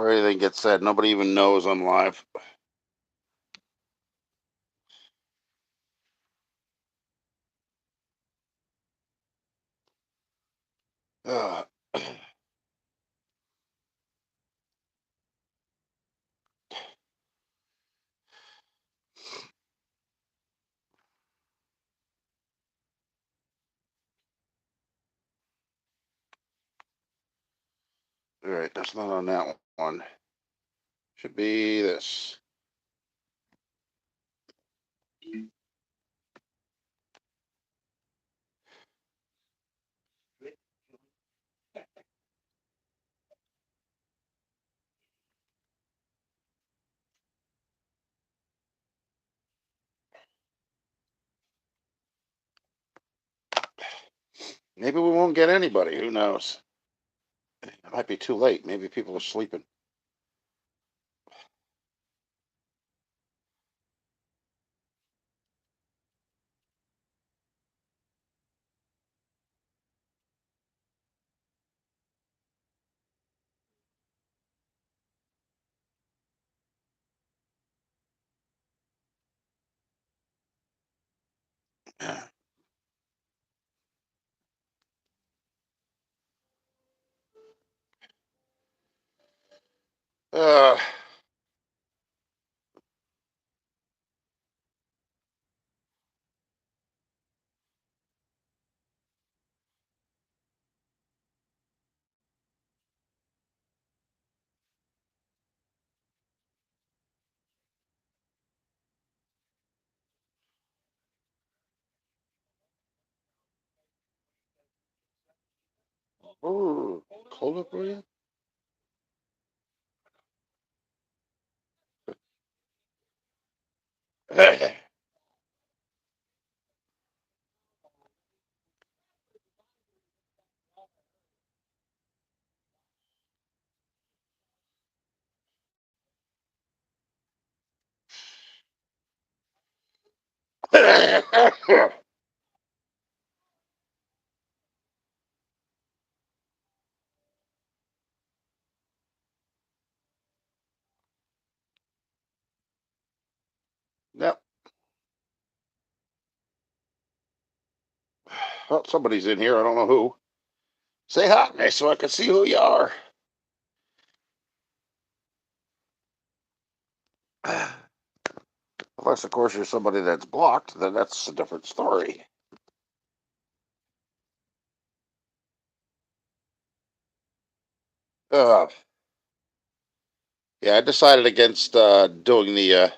before anything gets said. Nobody even knows I'm live. Uh, all right, that's not on that one. Should be this. Maybe we won't get anybody. Who knows? It might be too late. Maybe people are sleeping. Uh, ooh, cold up for you? Yep. Well, somebody's in here. I don't know who. Say hi so I can see who you are. Unless, of course, you're somebody that's blocked, then that's a different story. Uh, yeah, I decided against doing the.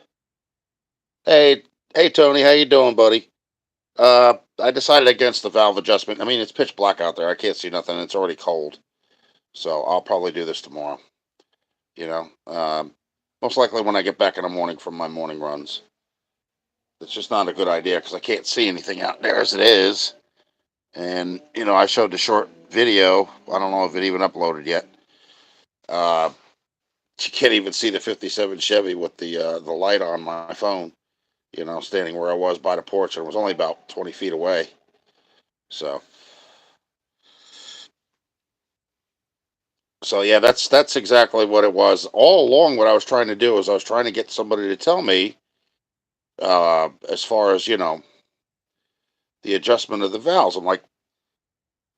Hey, hey, Tony, how you doing, buddy? I decided against the valve adjustment. I mean, it's pitch black out there. I can't see nothing. It's already cold, so I'll probably do this tomorrow. You know, most likely when I get back in the morning from my morning runs. It's just not a good idea because I can't see anything out there as it is. And I showed the short video. I don't know if it even uploaded yet. Uh, you can't even see the '57 Chevy with the light on my phone. Standing where I was by the porch, and it was only about 20 feet away. So, so yeah, that's exactly what it was. All along, what I was trying to do is I was trying to get somebody to tell me, as far as the adjustment of the valves. I'm like,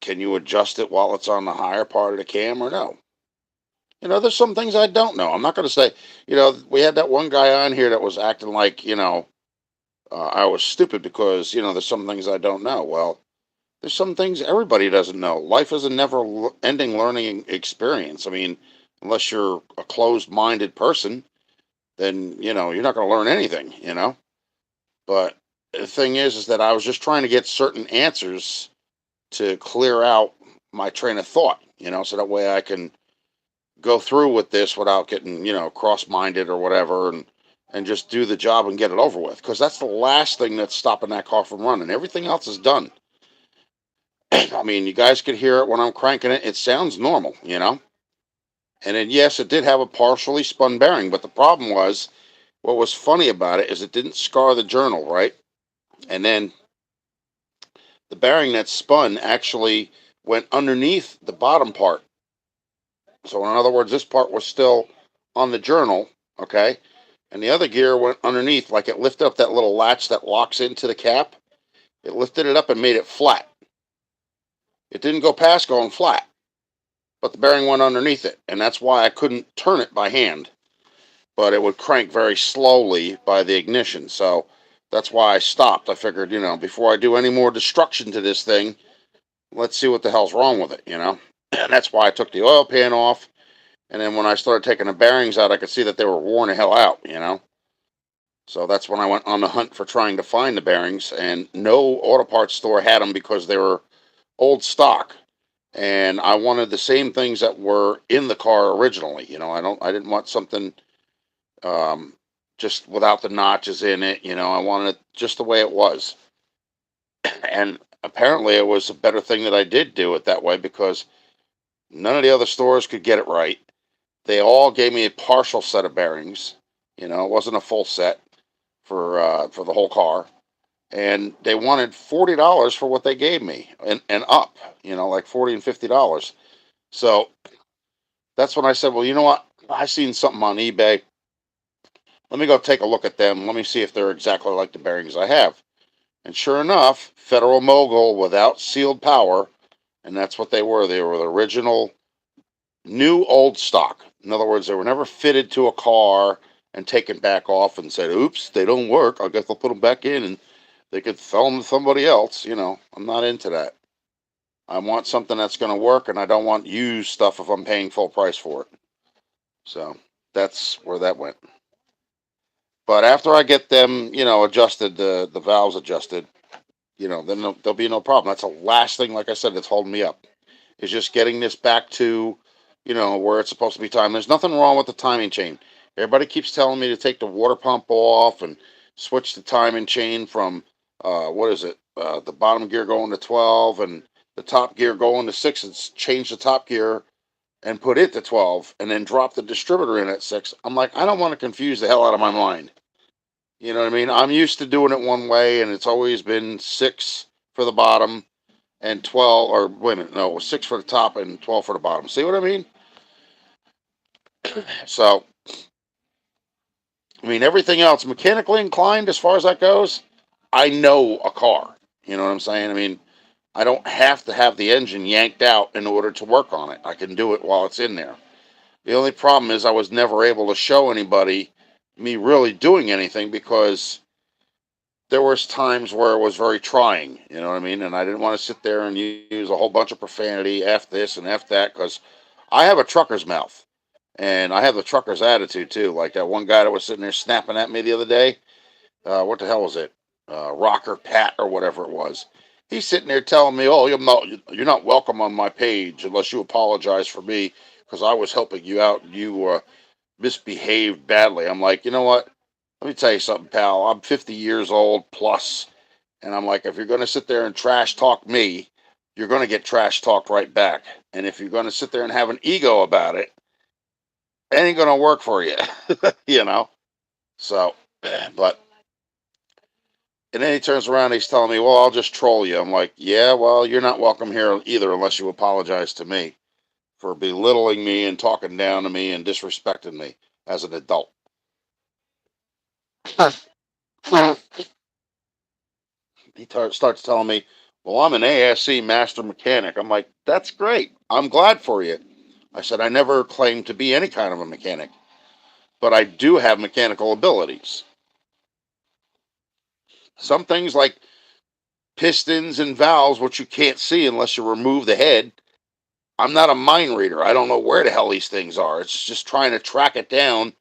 can you adjust it while it's on the higher part of the cam or no? There's some things I don't know. I'm not going to say, we had that one guy on here that was acting like, I was stupid because, there's some things I don't know. Well, there's some things everybody doesn't know. Life is a never ending learning experience. I mean, unless you're a closed minded person, then, you're not going to learn anything, But the thing is that I was just trying to get certain answers to clear out my train of thought, so that way I can go through with this without getting, cross-minded or whatever, and just do the job and get it over with. Because that's the last thing that's stopping that car from running. Everything else is done. I mean, you guys could hear it when I'm cranking it. It sounds normal, And then yes, it did have a partially spun bearing, but the problem was, what was funny about it is it didn't scar the journal, right? And then the bearing that spun actually went underneath the bottom part. So in other words, this part was still on the journal, okay, and the other gear went underneath, like it lifted up that little latch that locks into the cap. It lifted it up and made it flat. It didn't go past going flat, but the bearing went underneath it, and that's why I couldn't turn it by hand. But it would crank very slowly by the ignition, so that's why I stopped. I figured, before I do any more destruction to this thing, let's see what the hell's wrong with it. And that's why I took the oil pan off. And then when I started taking the bearings out, I could see that they were worn the hell out. So that's when I went on the hunt for trying to find the bearings, and no auto parts store had them because they were old stock. And I wanted the same things that were in the car originally. I didn't want something um, just without the notches in it. I wanted it just the way it was. And apparently, it was a better thing that I did do it that way because none of the other stores could get it right. They all gave me a partial set of bearings. It wasn't a full set for the whole car, and they wanted $40 for what they gave me, and up. Like $40 and $50. So that's when I said, well, you know what? I seen something on eBay. Let me go take a look at them. Let me see if they're exactly like the bearings I have. And sure enough, Federal Mogul without sealed power, and that's what they were. They were the original new old stock. In other words, they were never fitted to a car and taken back off and said, oops, they don't work. I guess I'll put them back in and they could sell them to somebody else. I'm not into that. I want something that's going to work, and I don't want used stuff if I'm paying full price for it. So that's where that went. But after I get them, adjusted, the valves adjusted, then there'll be no problem. That's the last thing, like I said, that's holding me up. Is just getting this back to, where it's supposed to be timed. There's nothing wrong with the timing chain. Everybody keeps telling me to take the water pump off and switch the timing chain from, what is it? The bottom gear going to 12 and the top gear going to 6, and change the top gear and put it to 12 and then drop the distributor in at 6. I'm like, I don't want to confuse the hell out of my mind. You know what I mean? I'm used to doing it one way, and it's always been 6 for the bottom and 12, or wait a minute, no, 6 for the top and 12 for the bottom. See what I mean? So, I mean, everything else, mechanically inclined as far as that goes, I know a car. You know what I'm saying? I mean, I don't have to have the engine yanked out in order to work on it. I can do it while it's in there. The only problem is I was never able to show anybody me really doing anything because there was times where it was very trying, you know what I mean? And I didn't want to sit there and use a whole bunch of profanity, F this and F that, because I have a trucker's mouth. And I have the trucker's attitude too. Like that one guy that was sitting there snapping at me the other day. What the hell was it? Rocker Pat or whatever it was. He's sitting there telling me, "Oh, you're not welcome on my page unless you apologize for me because I was helping you out and you misbehaved badly." I'm like, you know what? Let me tell you something, pal. I'm 50 years old plus, and I'm like, if you're going to sit there and trash talk me, you're going to get trash talked right back. And if you're going to sit there and have an ego about it, it ain't going to work for you, you know? So, but, and then he turns around and he's telling me, well, I'll just troll you. I'm like, yeah, well, you're not welcome here either unless you apologize to me for belittling me and talking down to me and disrespecting me as an adult. He starts telling me, well, I'm an ASC master mechanic. I'm like, that's great. I'm glad for you. I said, I never claimed to be any kind of a mechanic, but I do have mechanical abilities. Some things like pistons and valves, which you can't see unless you remove the head. I'm not a mind reader. I don't know where the hell these things are. It's just trying to track it down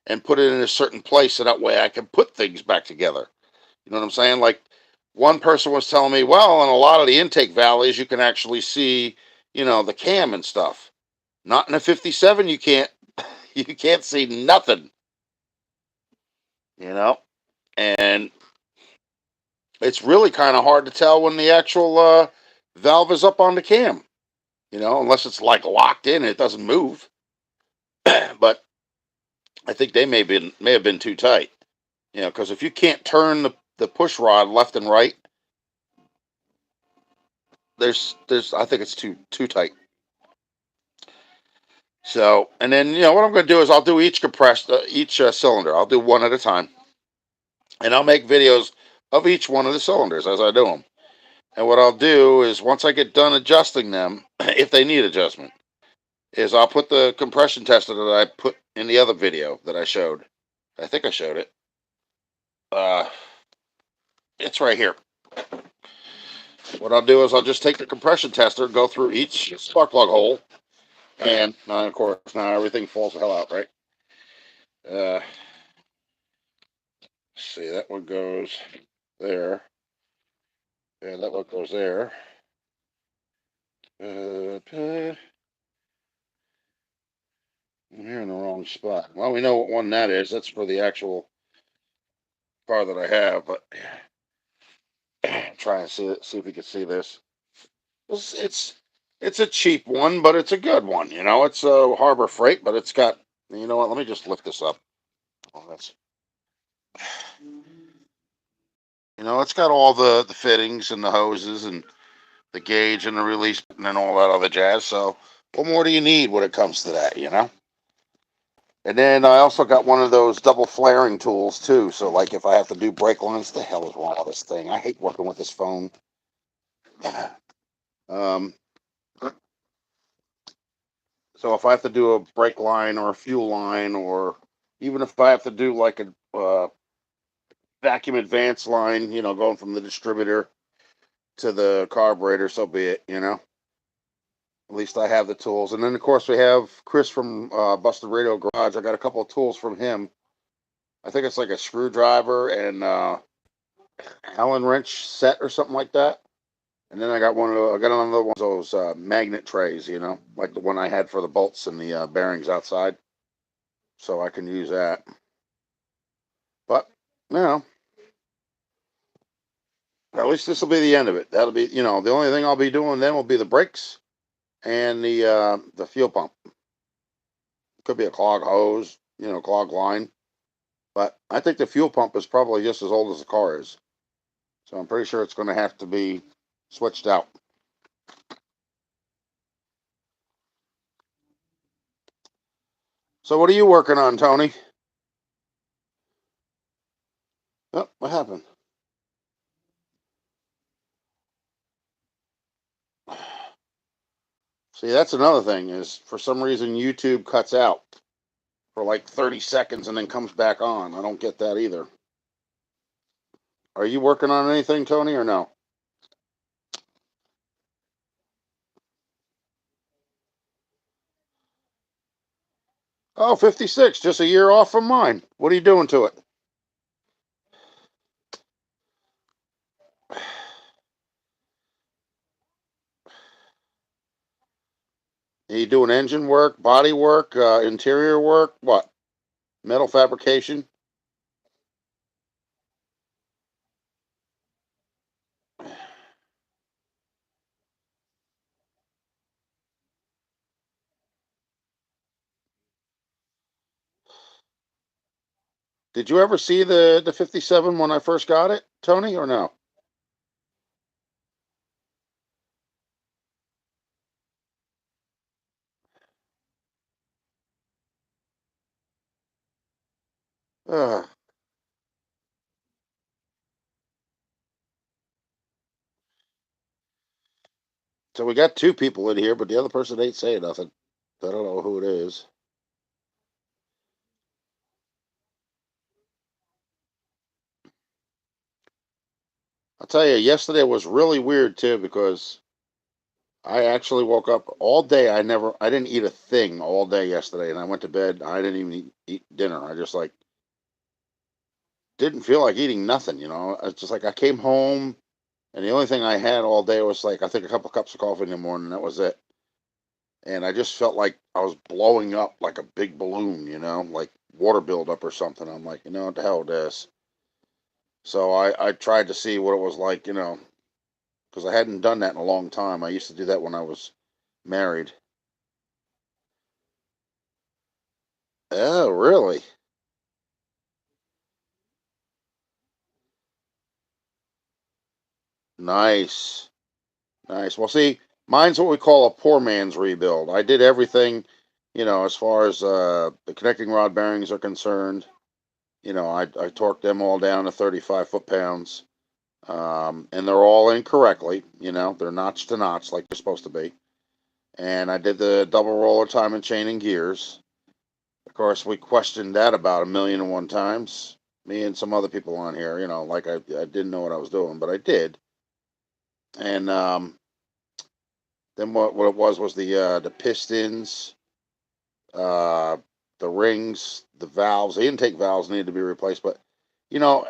and put it in a certain place so that way I can put things back together. You know what I'm saying? Like one person was telling me, well, in a lot of the intake valleys, you can actually see, the cam and stuff. Not in a 57, you can't. You can't see nothing. You know, and it's really kind of hard to tell when the actual valve is up on the cam. Unless it's like locked in, and it doesn't move. But I think they may have been too tight. Because if you can't turn the push rod left and right, there's I think it's too tight. So, and then what I'm going to do is I'll do each cylinder. I'll do one at a time, and I'll make videos of each one of the cylinders as I do them. And what I'll do is once I get done adjusting them, if they need adjustment, is I'll put the compression tester that I put in the other video that I showed. I think I showed it. Uh, it's right here. What I'll do is I'll just take the compression tester, go through each spark plug hole, and of course now everything falls the hell out, right? Uh, see, that one goes there, and that one goes there. I'm here in the wrong spot. Well, we know what one that is. That's for the actual car that I have, but try and see if we can see this. It's a cheap one, but it's a good one. It's a Harbor Freight, but it's got. You know what? Let me just lift this up. Oh, that's. It's got all the fittings and the hoses and the gauge and the release button and all that other jazz. So, what more do you need when it comes to that? And then I also got one of those double flaring tools too. So, like, if I have to do brake lines, the hell is wrong with this thing? I hate working with this phone. Um, so if I have to do a brake line or a fuel line, or even if I have to do like a vacuum advance line, going from the distributor to the carburetor, so be it. At least I have the tools. And then, of course, we have Chris from Busted Radio Garage. I got a couple of tools from him. I think it's like a screwdriver and Allen wrench set or something like that. And then I got another one of those magnet trays, like the one I had for the bolts and the bearings outside. So I can use that. But, at least this will be the end of it. That'll be, the only thing I'll be doing then will be the brakes and the fuel pump. Could be a clog hose, clog line. But I think the fuel pump is probably just as old as the car is. So I'm pretty sure it's going to have to be switched out. So what are you working on, Tony? Oh, what happened? See, that's another thing is for some reason YouTube cuts out for like 30 seconds and then comes back on. I don't get that either. Are you working on anything, Tony, or no? Oh, 56, just a year off from mine. What are you doing to it? Are you doing engine work, body work, interior work? What? Metal fabrication? Did you ever see the 57 when I first got it, Tony, or no? Ugh. So we got two people in here, but the other person ain't saying nothing. I don't know who it is. I'll tell you, yesterday was really weird too because I actually woke up all day. I didn't eat a thing all day yesterday, and I went to bed. I didn't even eat dinner. I just like didn't feel like eating nothing. It's just like I came home, and the only thing I had all day was like I think a couple cups of coffee in the morning. That was it. And I just felt like I was blowing up like a big balloon. Like water buildup or something. I'm like, what the hell is this? So I tried to see what it was like. Because I hadn't done that in a long time. I used to do that when I was married. Oh, really? Nice. Nice. Well, see, mine's what we call a poor man's rebuild. I did everything. As far as the connecting rod bearings are concerned, I torqued them all down to 35 foot-pounds. And they're all in correctly. They're notch to notch like they're supposed to be. And I did the double roller time and chain and gears. Of course, we questioned that about 1,000,001 times. Me and some other people on here, like I didn't know what I was doing, but I did. And then what it was the pistons, uh, the rings, the valves. The intake valves needed to be replaced, but you know,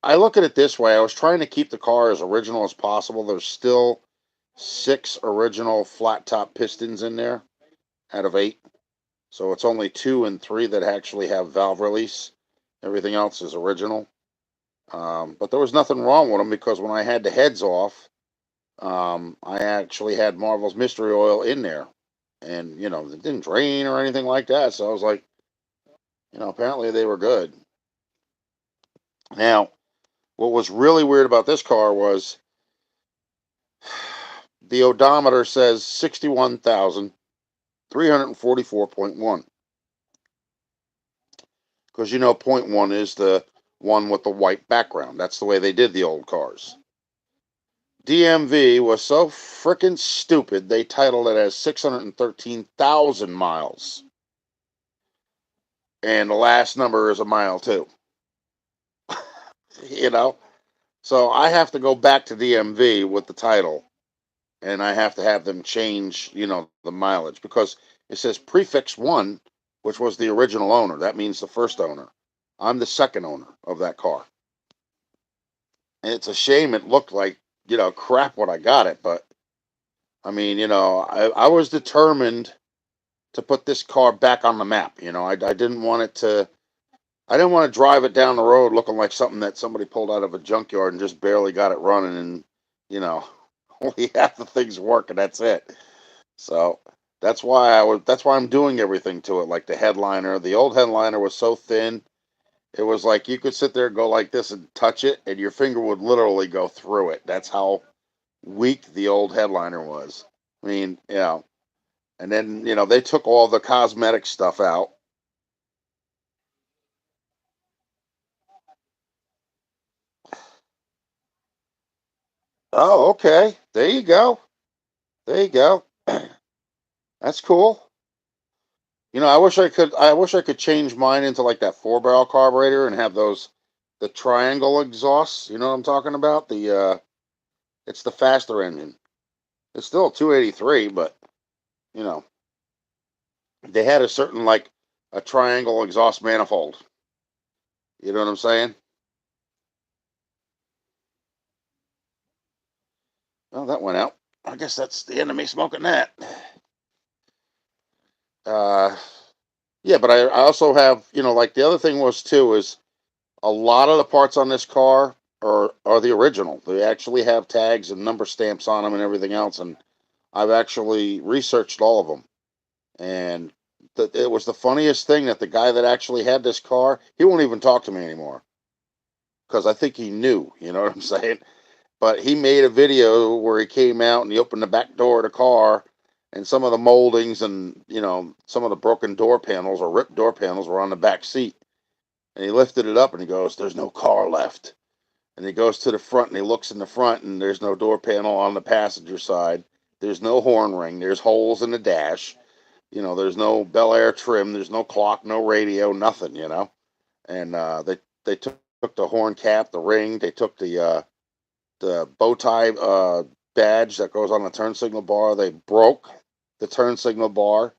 I look at it this way. I was trying to keep the car as original as possible. There's still 6 original flat top pistons in there out of 8. So it's only 2 and 3 that actually have valve release. Everything else is original. But there was nothing wrong with them because when I had the heads off, I actually had Marvel's Mystery Oil in there. And, it didn't drain or anything like that. So I was like, apparently they were good. Now, what was really weird about this car was the odometer says 61,344.1. Because point one is the one with the white background. That's the way they did the old cars. DMV was so freaking stupid, they titled it as 613,000 miles. And the last number is a mile, too. you know? So I have to go back to DMV with the title, and I have to have them change, the mileage, because it says prefix 1, which was the original owner. That means the first owner. I'm the second owner of that car. And it's a shame it looked like, crap when I got it, but I mean, I was determined to put this car back on the map. I didn't want it to, I didn't want to drive it down the road looking like something that somebody pulled out of a junkyard and just barely got it running and, only half the things work and that's it. So that's why I'm doing everything to it. Like the headliner, the old headliner was so thin. It was like you could sit there and go like this and touch it and your finger would literally go through it. That's how weak the old headliner was. I mean, and then, they took all the cosmetic stuff out. Oh, okay. There you go. There you go. That's cool. I wish I could change mine into like that 4-barrel carburetor and have the triangle exhausts. You know what I'm talking about? It's the faster engine. It's still 283, but you know, they had a certain like a triangle exhaust manifold. You know what I'm saying? Well, that went out. I guess that's the end of me smoking that. Uh, yeah, but I also have, like the other thing was too is a lot of the parts on this car are the original. They actually have tags and number stamps on them and everything else, and I've actually researched all of them. And it was the funniest thing that the guy that actually had this car, he won't even talk to me anymore because I think he knew. You know what I'm saying? But he made a video where he came out and he opened the back door of the car, and some of the moldings and some of the broken door panels or ripped door panels were on the back seat. And he lifted it up and he goes, "There's no car left." And he goes to the front and he looks in the front and there's no door panel on the passenger side. There's no horn ring. There's holes in the dash. There's no Bel Air trim. There's no clock, no radio, nothing. And they took the horn cap, the ring. They took the bow tie badge that goes on the turn signal bar. They broke the turn signal bar.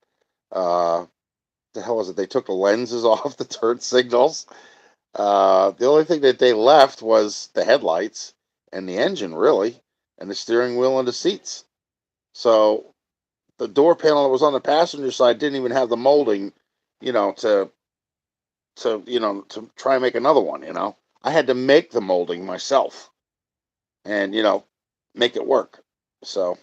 The hell was it? They took the lenses off the turn signals. The only thing that they left was the headlights and the engine, really, and the steering wheel and the seats. So the door panel that was on the passenger side didn't even have the molding, to to try and make another one. I had to make the molding myself, and make it work. So,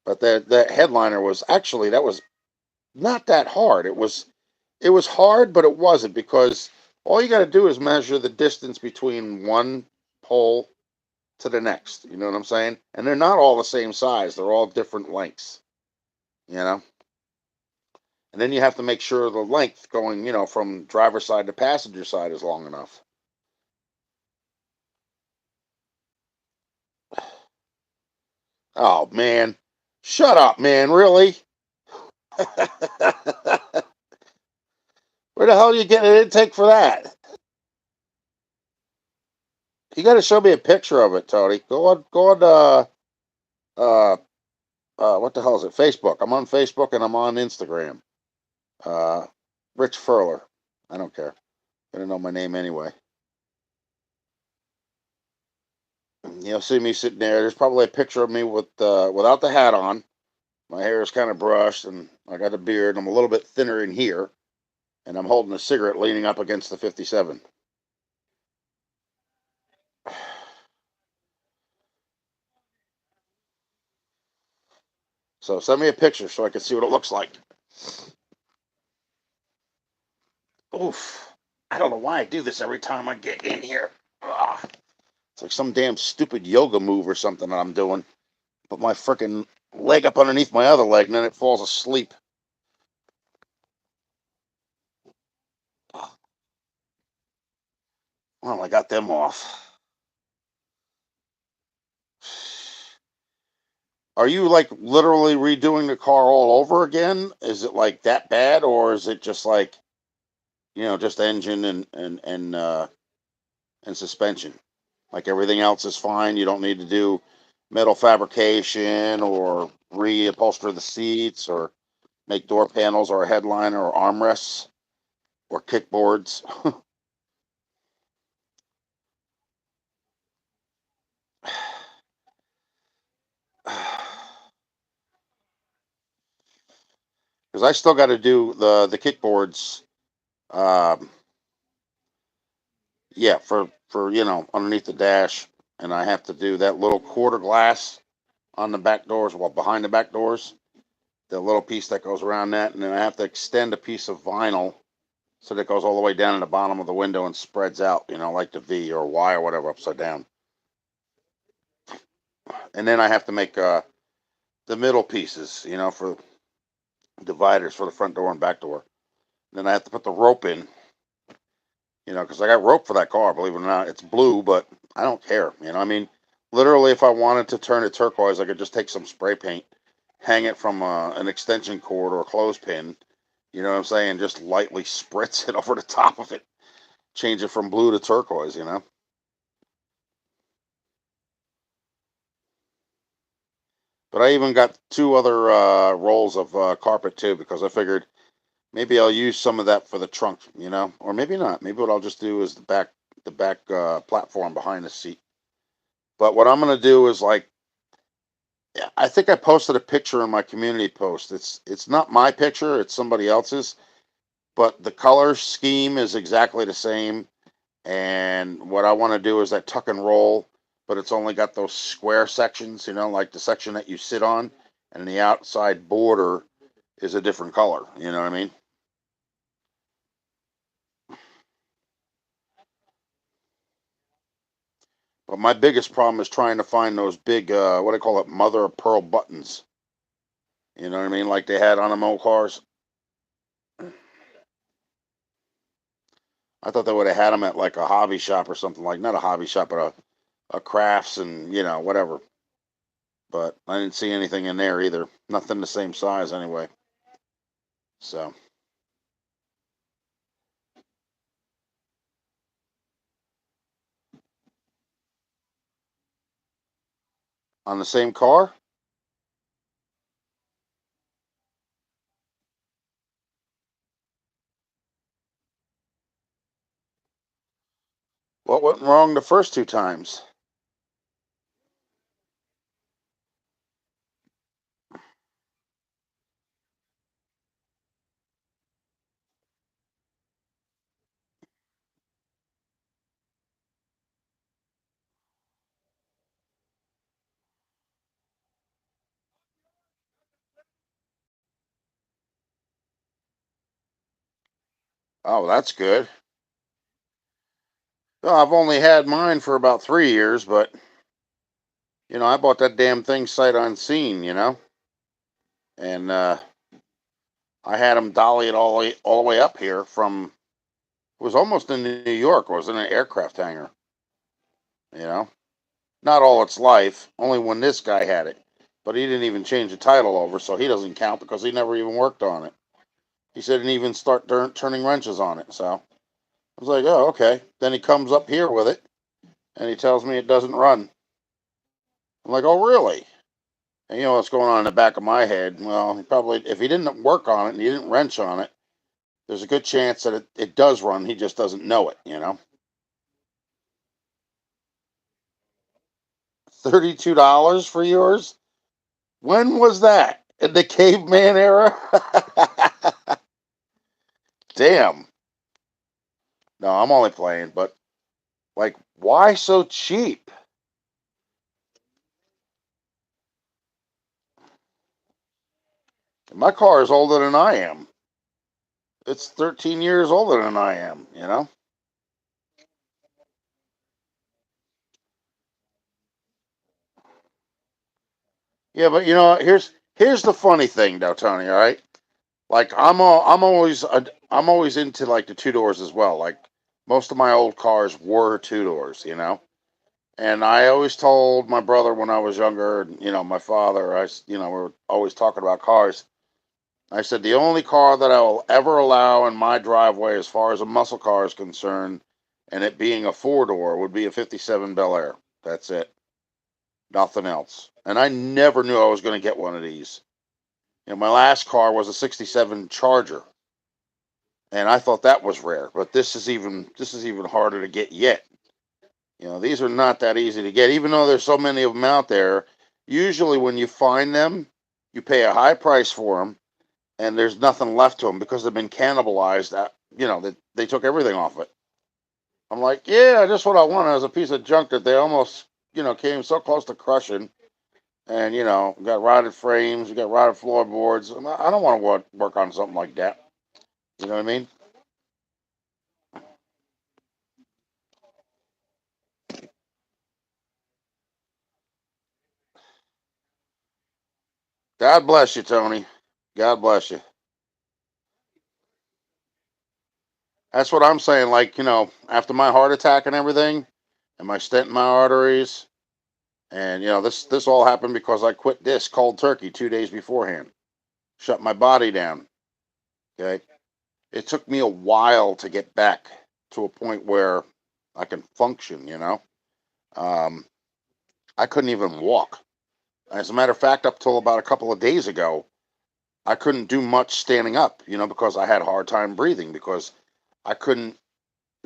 but the headliner was actually that was not that hard. It was hard, but it wasn't because all you got to do is measure the distance between one pole to the next. You know what I'm saying? And they're not all the same size. They're all different lengths. You know. And then you have to make sure the length going, from driver's side to passenger side is long enough. Oh man, shut up, man! Really? Where the hell are you getting an intake for that? You got to show me a picture of it, Tony. Go on. Uh, what the hell is it? Facebook. I'm on Facebook and I'm on Instagram. Uh, Rich Furler. I don't care. I don't know my name anyway. You'll see me sitting there. There's probably a picture of me without the hat on. My hair is kind of brushed, and I got a beard. I'm a little bit thinner in here, and I'm holding a cigarette leaning up against the 57. So send me a picture so I can see what it looks like. Oof. I don't know why I do this every time I get in here. Ugh. It's like some damn stupid yoga move or something that I'm doing. Put my freaking leg up underneath my other leg and then it falls asleep. Well, I got them off. Are you like literally redoing the car all over again? Is it like that bad, or is it just like just engine and suspension? Like everything else is fine. You don't need to do metal fabrication or reupholster the seats or make door panels or a headliner or armrests or kickboards. Because I still got to do the kickboards. Um, yeah, for underneath the dash, and I have to do that little quarter glass on the back doors, well behind the back doors, the little piece that goes around that, and then I have to extend a piece of vinyl so that goes all the way down in the bottom of the window and spreads out, like the V or Y or whatever upside down. And then I have to make the middle pieces, for dividers for the front door and back door. Then I have to put the rope in, because I got rope for that car. Believe it or not, it's blue, but I don't care. I mean, literally, if I wanted to turn it turquoise, I could just take some spray paint, hang it from an extension cord or a clothespin. You know what I'm saying? Just lightly spritz it over the top of it, change it from blue to turquoise. But I even got two other rolls of carpet too because I figured maybe I'll use some of that for the trunk, or maybe not. Maybe what I'll just do is the back platform behind the seat. But what I'm gonna do is like, yeah, I think I posted a picture in my community post. It's not my picture; it's somebody else's. But the color scheme is exactly the same. And what I want to do is that tuck and roll, but it's only got those square sections, like the section that you sit on, and the outside border is a different color. You know what I mean? But my biggest problem is trying to find those big, what do I call it, mother of pearl buttons. You know what I mean? Like they had on them old cars. I thought they would have had them at like a hobby shop or something like, not a hobby shop, but a crafts and whatever. But I didn't see anything in there either. Nothing the same size anyway. So on the same car, what went wrong the first two times? Oh, that's good. Well, I've only had mine for about 3 years, but I bought that damn thing sight unseen, and I had him dolly it all the way up here from. It was almost in New York. It was in an aircraft hangar. You know, not all its life. Only when this guy had it, but he didn't even change the title over, so he doesn't count because he never even worked on it. He said he didn't even start turning wrenches on it. So I was like, oh, okay. Then he comes up here with it, and he tells me it doesn't run. I'm like, oh, really? And you know what's going on in the back of my head? Well, he probably, if he didn't work on it and he didn't wrench on it, there's a good chance that it does run. He just doesn't know it, you know? $32 for yours? When was that? In the caveman era? Damn. No, I'm only playing, but like, why so cheap? My car is older than I am. It's 13 years older than I am, you know? Yeah, but you know, here's the funny thing though, Tony, all right? Like I'm always into like the two doors as well. Like most of my old cars were two doors, you know. And I always told my brother when I was younger, you know, my father, we were always talking about cars. I said the only car that I will ever allow in my driveway, as far as a muscle car is concerned, and it being a four door, would be a '57 Bel Air. That's it, nothing else. And I never knew I was going to get one of these. You know, my last car was a '67 Charger, and I thought that was rare. But this is even harder to get yet. You know, these are not that easy to get, even though there's so many of them out there. Usually, when you find them, you pay a high price for them, and there's nothing left to them because they've been cannibalized. You know, that they took everything off it. I'm like, yeah, just what I wanted is a piece of junk that they almost, came so close to crushing. And got rotted frames, you got rotted floorboards. I don't want to work on something like that. You know what I mean? God bless you, Tony. God bless you. That's what I'm saying. Like, after my heart attack and everything, and my stent in my arteries, and this all happened because I quit this cold turkey 2 days beforehand. Shut my body down. Okay. It took me a while to get back to a point where I can function, Um, I couldn't even walk. As a matter of fact, up till about a couple of days ago, I couldn't do much standing up, because I had a hard time breathing because I couldn't,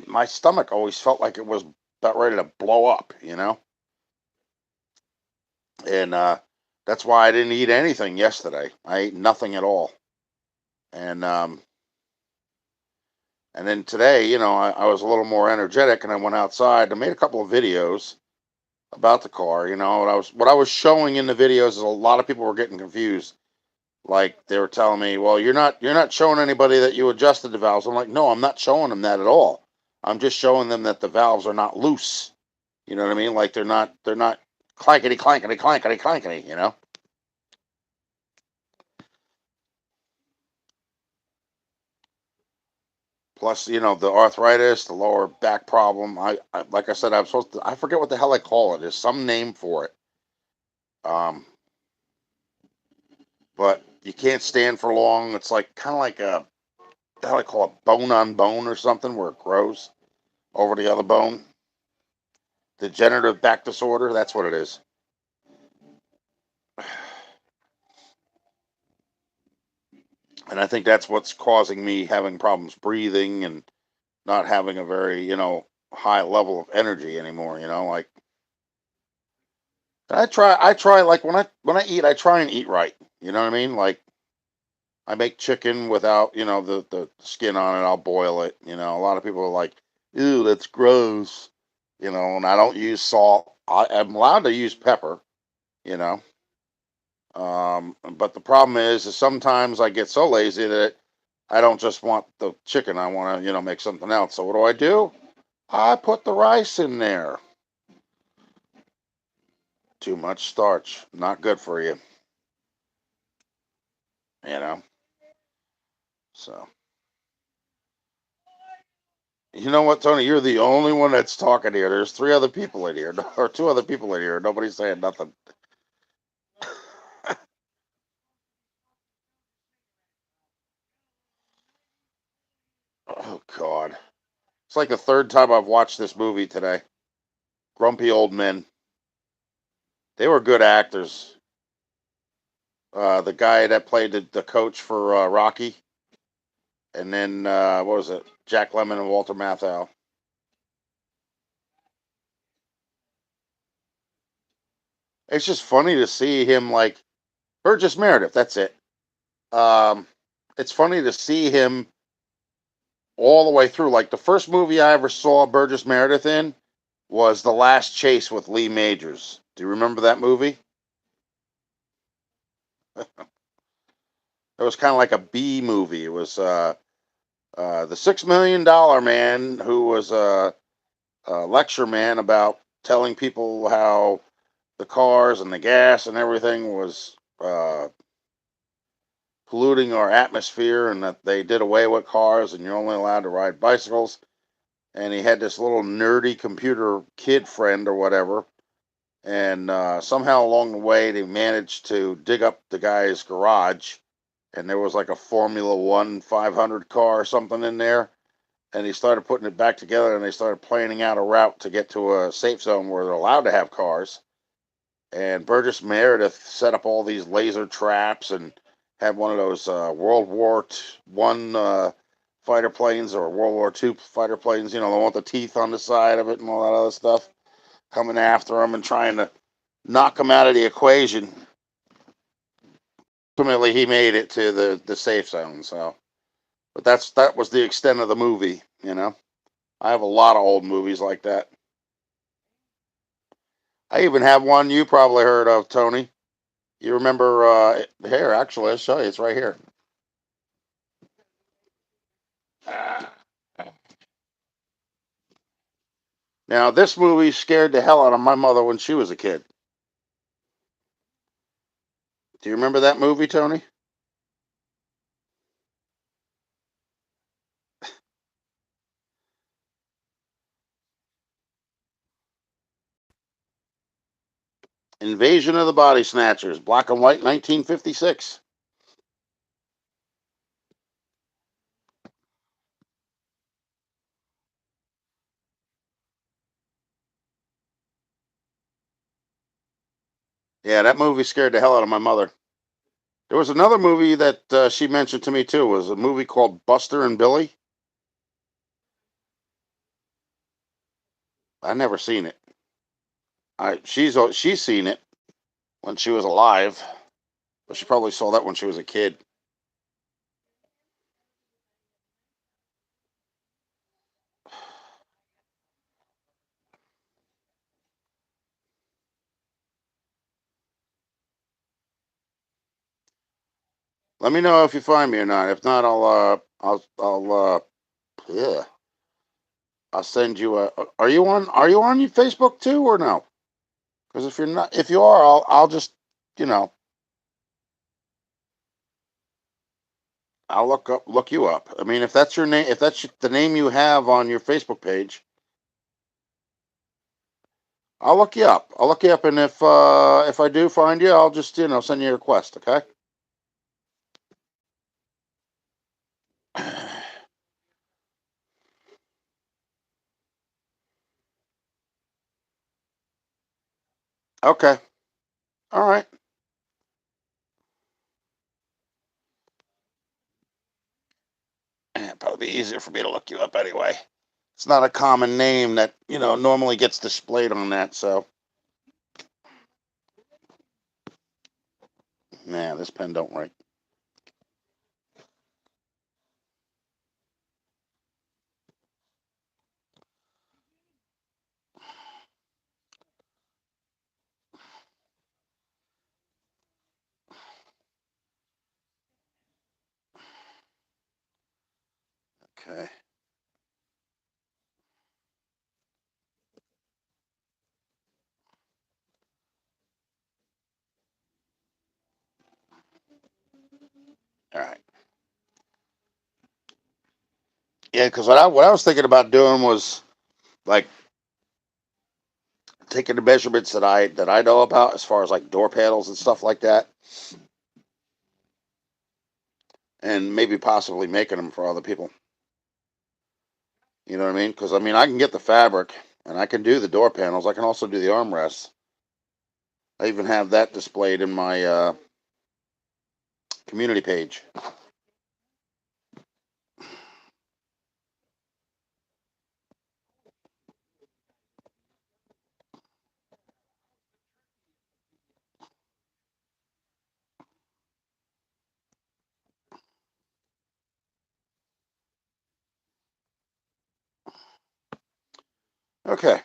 my stomach always felt like it was about ready to blow up, and that's why I didn't eat anything yesterday. I ate nothing at all. And then today, I was a little more energetic and I went outside and made a couple of videos about the car. What I was showing in the videos is a lot of people were getting confused. Like they were telling me, "Well, you're not showing anybody that you adjusted the valves." I'm like, "No, I'm not showing them that at all. I'm just showing them that the valves are not loose. You know what I mean? Like they're not clankety clankety clankety clankety. You know." Plus, the arthritis, the lower back problem. I like I said, I'm supposed to. I forget what the hell I call it. There's some name for it. Um, but you can't stand for long. It's like kind of like how I call it, bone on bone or something, where it grows over the other bone. Degenerative back disorder. That's what it is. And I think that's what's causing me having problems breathing and not having a very, high level of energy anymore. Like I try like when I eat, I try and eat right. You know what I mean? Like I make chicken without, the skin on it. I'll boil it. A lot of people are like, ew, that's gross. And I don't use salt. I'm allowed to use pepper, you know. But the problem is sometimes I get so lazy that I don't just want the chicken. I want to, make something else. So what do? I put the rice in there. Too much starch. Not good for you, you know. So, you know what, Tony? You're the only one that's talking here. There's three other people in here, or two other people in here. Nobody's saying nothing. Oh God, it's like the third time I've watched this movie today. Grumpy old men. They were good actors. The guy that played the coach for Rocky, and then what was it? Jack Lemmon and Walter Matthau. It's just funny to see him like Burgess Meredith. That's it. Um, it's funny to see him all the way through. Like the first movie I ever saw Burgess Meredith in was The Last Chase with Lee Majors. Do you remember that movie? It was kind of like a B movie. It was the $6 Million Man who was a lecture man about telling people how the cars and the gas and everything was polluting our atmosphere and that they did away with cars and you're only allowed to ride bicycles. And he had this little nerdy computer kid friend or whatever. And somehow along the way, they managed to dig up the guy's garage. And there was like a Formula One 500 car or something in there. And he started putting it back together and they started planning out a route to get to a safe zone where they're allowed to have cars. And Burgess Meredith set up all these laser traps and had one of those World War One fighter planes or World War Two fighter planes, you know, the one with the teeth on the side of it and all that other stuff, coming after him and trying to knock him out of the equation. Ultimately, he made it to the safe zone. So, but that was the extent of the movie. You know, I have a lot of old movies like that. I even have one you probably heard of, Tony. You remember? Here, actually, I'll show you. It's right here. Now, this movie scared the hell out of my mother when she was a kid. Do you remember that movie, Tony? Invasion of the Body Snatchers, black and white, 1956. Yeah, that movie scared the hell out of my mother. There was another movie that she mentioned to me too. It was a movie called Buster and Billy. I never seen it. She's seen it when she was alive, but she probably saw that when she was a kid. Let me know if you find me or not. If not, yeah, I'll send you a. Are you on your Facebook too or no? Because if you're not, if you are, I'll just you know I'll look you up. I mean, if that's your name, if that's the name you have on your Facebook page, I'll look you up. I'll look you up, and if I do find you, I'll just send you a request. Okay. Okay. All right. It'd probably be easier for me to look you up anyway. It's not a common name that normally gets displayed on that. So, nah, this pen don't write. Okay. All right. Yeah, because what I was thinking about doing was like taking the measurements that I know about as far as like door panels and stuff like that, and maybe possibly making them for other people. You know what I mean? Because I mean, I can get the fabric and I can do the door panels. I can also do the armrests. I even have that displayed in my community page. Okay.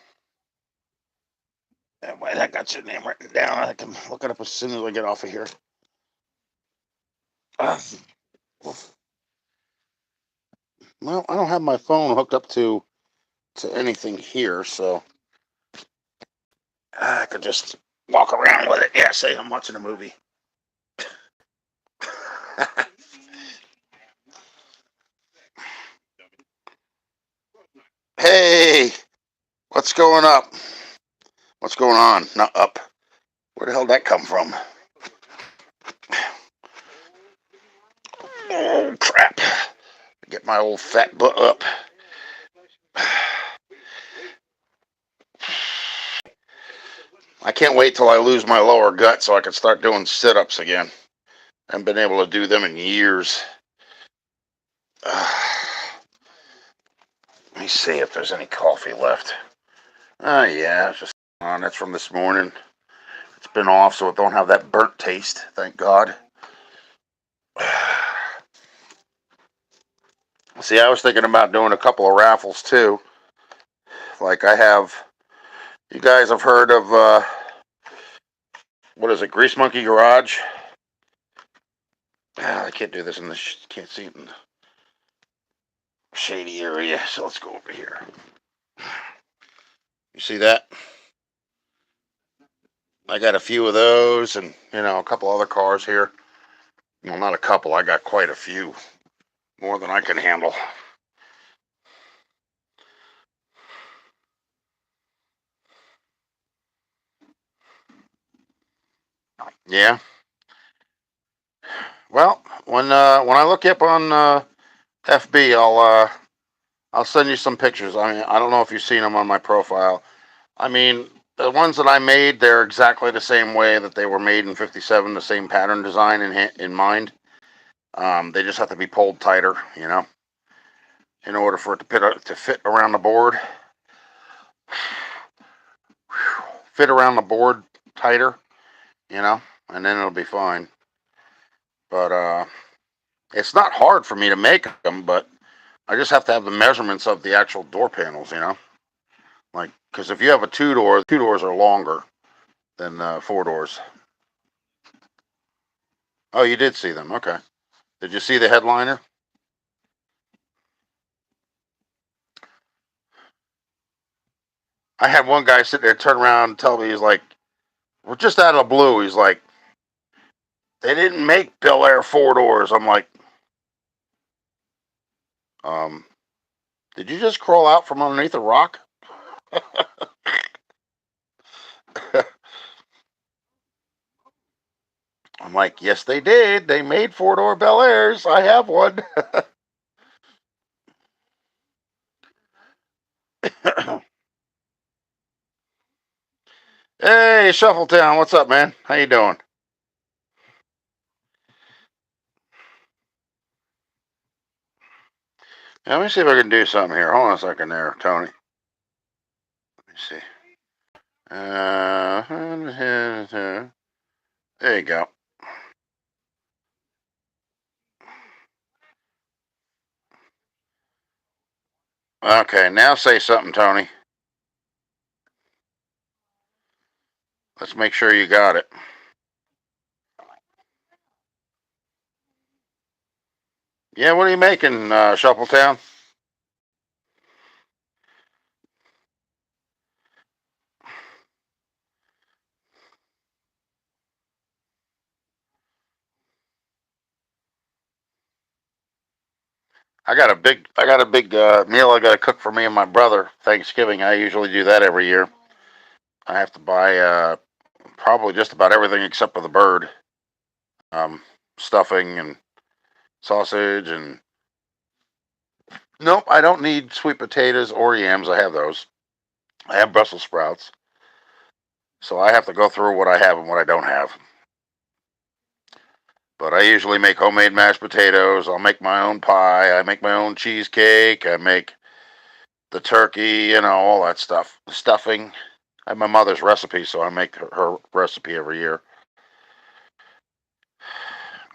That way, that got your name written down. I can look it up as soon as I get off of here. Uh, well, I don't have my phone hooked up to anything here, so I could just walk around with it. Yeah, say I'm watching a movie. Hey, what's going up? What's going on? Not up. Where the hell did that come from? Oh, crap. Get my old fat butt up. I can't wait till I lose my lower gut so I can start doing sit-ups again. I haven't been able to do them in years. Let me see if there's any coffee left. Yeah, it's just on. That's from this morning. It's been off, so it don't have that burnt taste. Thank God. See, I was thinking about doing a couple of raffles too. Like I have, you guys have heard of what is it, Grease Monkey Garage? I can't do this in the can't see it in the shady area. So let's go over here. You see that? I got a few of those, and a couple other cars here. Well, not a couple. I got quite a few, more than I can handle. Yeah. Well, when I look up on FB, I'll send you some pictures. I mean, I don't know if you've seen them on my profile. I mean, the ones that I made, they're exactly the same way that they were made in '57, the same pattern design in mind. They just have to be pulled tighter, in order for it to fit around the board. Fit around the board tighter, and then it'll be fine. But it's not hard for me to make them, but I just have to have the measurements of the actual door panels. Like, because if you have a two doors are longer than four doors. Oh, you did see them. Okay. Did you see the headliner? I had one guy sit there, turn around, and tell me, he's like, we're just out of the blue. He's like, they didn't make Bel Air four doors. I'm like, um, did you just crawl out from underneath a rock? I'm like, yes, they did. They made four-door Bel Airs. I have one. Hey, Shuffletown, what's up, man? How you doing? Yeah, let me see if I can do something here. Hold on a second there, Tony. Let me see. There you go. Okay, now say something, Tony. Let's make sure you got it. Yeah, what are you making, Shuffletown? I got a big meal I got to cook for me and my brother. Thanksgiving. I usually do that every year. I have to buy probably just about everything except for the bird. Um, Stuffing and sausage and nope. I don't need sweet potatoes or yams. I have those. I have Brussels sprouts. So I have to go through what I have and what I don't have. But I usually make homemade mashed potatoes. I'll make my own pie. I make my own cheesecake. I make the turkey, all that stuff. The stuffing. I have my mother's recipe, so I make her recipe every year.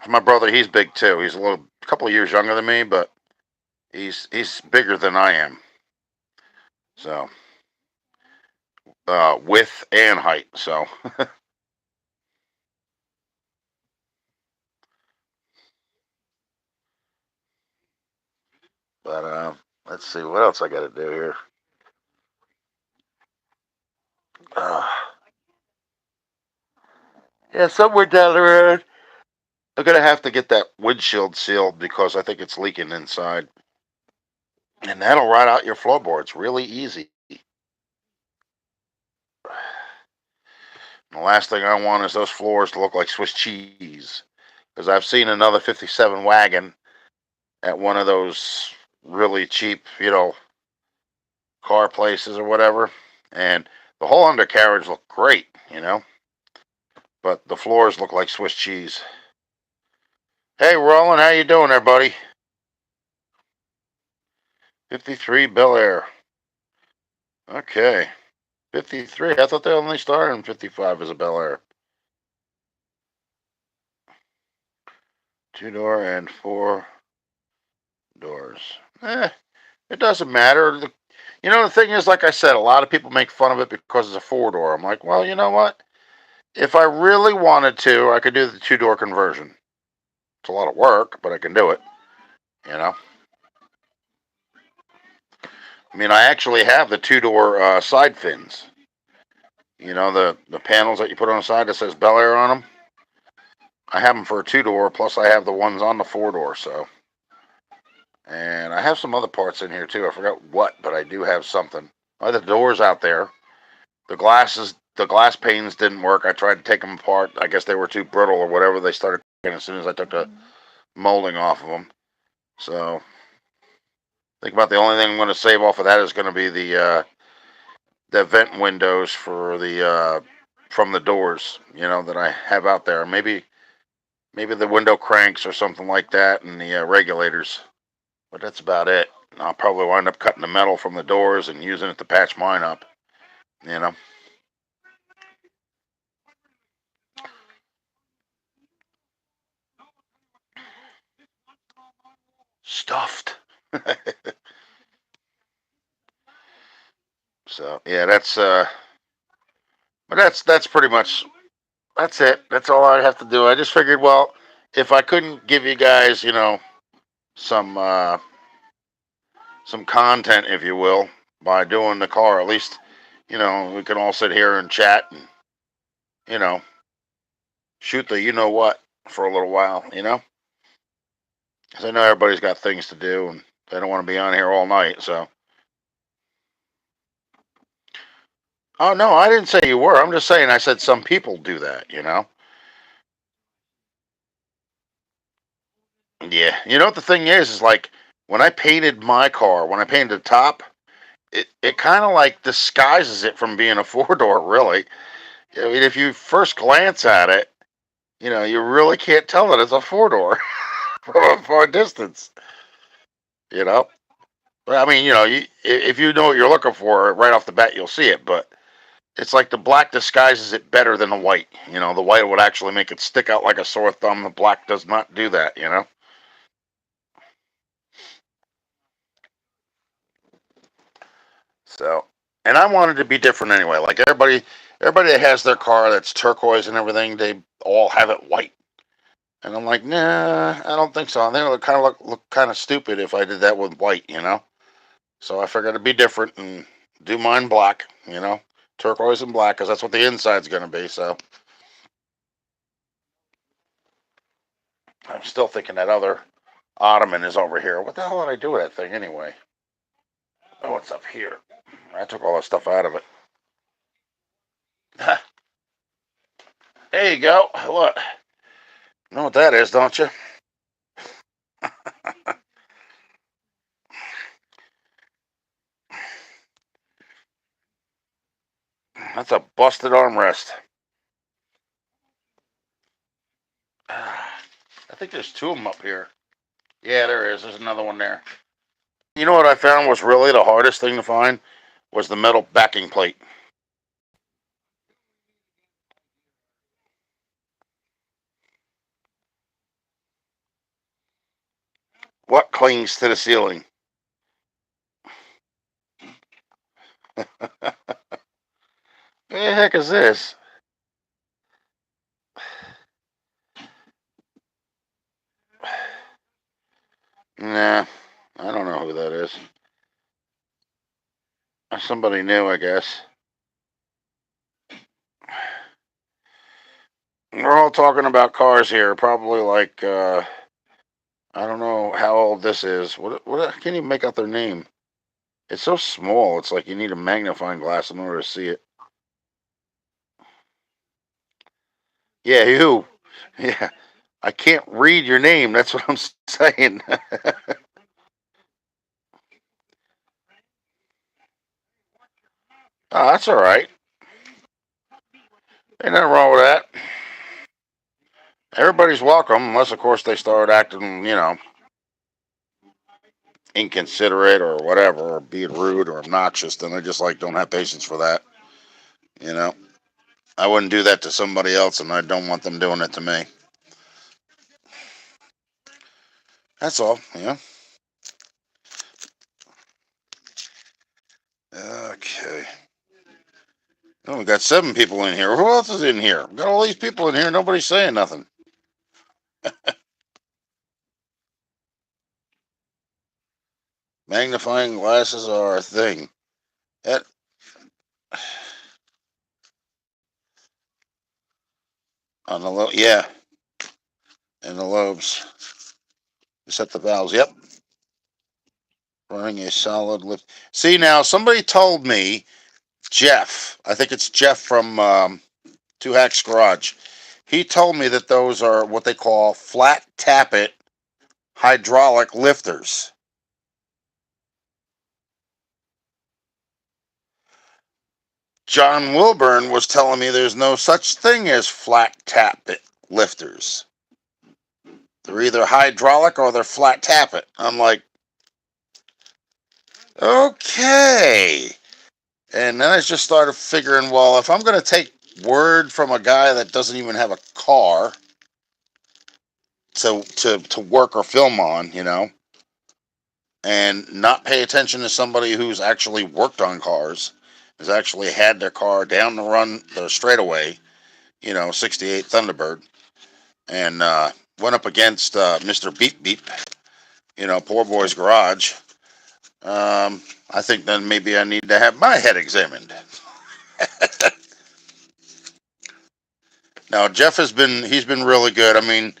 My brother, he's big too. He's a couple of years younger than me, but he's bigger than I am. So width and height. So, but let's see what else I got to do here. Uh, yeah, somewhere down the road, I'm gonna have to get that windshield sealed because I think it's leaking inside, and that'll rot out your floorboards really easy. The last thing I want is those floors to look like Swiss cheese, because I've seen another '57 wagon at one of those really cheap, car places or whatever, and the whole undercarriage looked great, but the floors look like Swiss cheese. Hey, Roland, how you doing there, buddy? 53 Bel Air. Okay. 53. I thought they only started in 55 as a Bel Air. Two door and four doors. It doesn't matter. The thing is, like I said, a lot of people make fun of it because it's a four door. I'm like, well, you know what? If I really wanted to, I could do the two door conversion. It's a lot of work, but I can do it. You know. I mean, I actually have the two door side fins. The panels that you put on the side that says Bel Air on them. I have them for a two door. Plus, I have the ones on the four door. So, and I have some other parts in here too. I forgot what, but I do have something. The doors out there. The glass panes didn't work. I tried to take them apart. I guess they were too brittle or whatever. They started cracking as soon as I took the molding off of them. So, think about the only thing I'm going to save off of that is going to be the vent windows for the from the doors, that I have out there. Maybe the window cranks or something like that, and the regulators. But that's about it. I'll probably wind up cutting the metal from the doors and using it to patch mine up. You know, stuffed. So yeah, but that's pretty much that's it. That's all I have to do. I just figured, well, if I couldn't give you guys, some some content, if you will, by doing the car, at least, we can all sit here and chat and you know shoot the what for a little while. Because I know everybody's got things to do and they don't want to be on here all night. So, oh no, I didn't say you were. I'm just saying I said some people do that. Yeah, you know what the thing is like when I painted my car, when I painted the top, it kind of like disguises it from being a four door. Really, I mean, if you first glance at it, you really can't tell that it's a four door from a distance. You know, but I mean, if you know what you're looking for right off the bat, you'll see it. But it's like the black disguises it better than the white. The white would actually make it stick out like a sore thumb. The black does not do that. So, and I wanted to be different anyway. Like everybody that has their car that's turquoise and everything, they all have it white. And I'm like, nah, I don't think so. I think it would kind of look kind of stupid if I did that with white. So I figured it'd be different and do mine black, turquoise and black, because that's what the inside's going to be. So I'm still thinking that other ottoman is over here. What the hell did I do with that thing anyway? Oh, it's up here. I took all the stuff out of it. There you go. Look. You know what that is, don't you? That's a busted armrest. I think there's two of them up here. Yeah, there is. There's another one there. You know what I found was really the hardest thing to find was the metal backing plate. What clings to the ceiling? What the heck is this? Nah, I don't know who that is. Somebody new, I guess. We're all talking about cars here. Probably like I don't know how old this is. What? I can't even make out their name. It's so small. It's like you need a magnifying glass in order to see it. Yeah, you. Yeah, I can't read your name. That's what I'm saying. Oh, that's all right. Ain't nothing wrong with that. Everybody's welcome, unless of course they start acting, inconsiderate or whatever, or being rude or obnoxious. Then I just like don't have patience for that. You know, I wouldn't do that to somebody else, and I don't want them doing it to me. That's all. Yeah. Okay. Oh, we got 7 people in here. Who else is in here? We got all these people in here. Nobody's saying nothing. Magnifying glasses are a thing. That on the yeah, and the lobes. Set the valves. Yep. Running a solid lift. See now, somebody told me Jeff. I think it's Jeff from Two Hacks Garage. He told me that those are what they call flat tappet hydraulic lifters. John Wilburn was telling me there's no such thing as flat tappet lifters. They're either hydraulic or they're flat tappet. I'm like, okay. And then I just started figuring, well, if I'm going to take word from a guy that doesn't even have a car to work or film on, and not pay attention to somebody who's actually worked on cars, has actually had their car down the straightaway, 68 Thunderbird, and went up against Mr. Beep Beep, poor boy's garage. I think then maybe I need to have my head examined. Now Jeff he's been really good. I mean,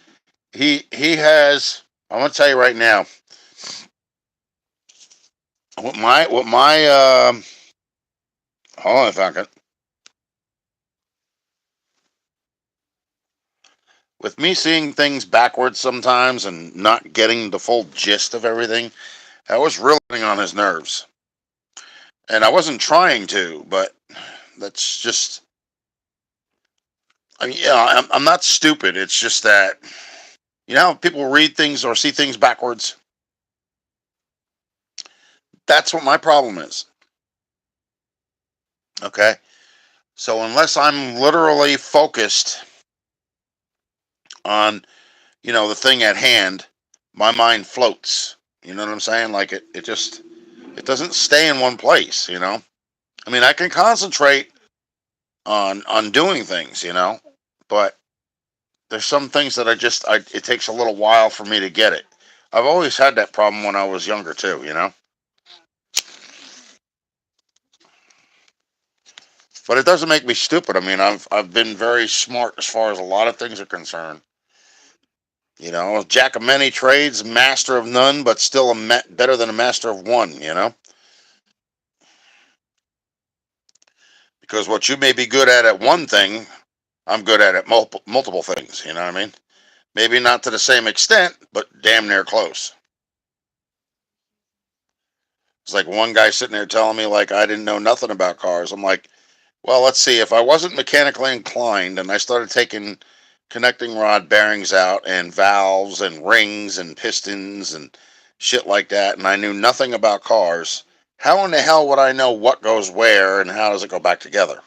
he has. I'm gonna tell you right now. What my hold on a second. With me seeing things backwards sometimes and not getting the full gist of everything, I was really getting on his nerves. And I wasn't trying to, but that's just. I mean, yeah, I'm not stupid. It's just that people read things or see things backwards. That's what my problem is. Okay, so unless I'm literally focused on the thing at hand, my mind floats. You know what I'm saying? Like it doesn't stay in one place. I mean, I can concentrate on doing things. But there's some things that it takes a little while for me to get it. I've always had that problem when I was younger too. But it doesn't make me stupid. I mean, I've been very smart as far as a lot of things are concerned. You know, jack of many trades, master of none, but still better than a master of one. You know, because what you may be good at one thing, I'm good at multiple things. You know what I mean? Maybe not to the same extent, but damn near close. It's like one guy sitting there telling me like I didn't know nothing about cars. I'm like, well, let's see. If I wasn't mechanically inclined and I started taking connecting rod bearings out and valves and rings and pistons and shit like that, and I knew nothing about cars, how in the hell would I know what goes where and how does it go back together?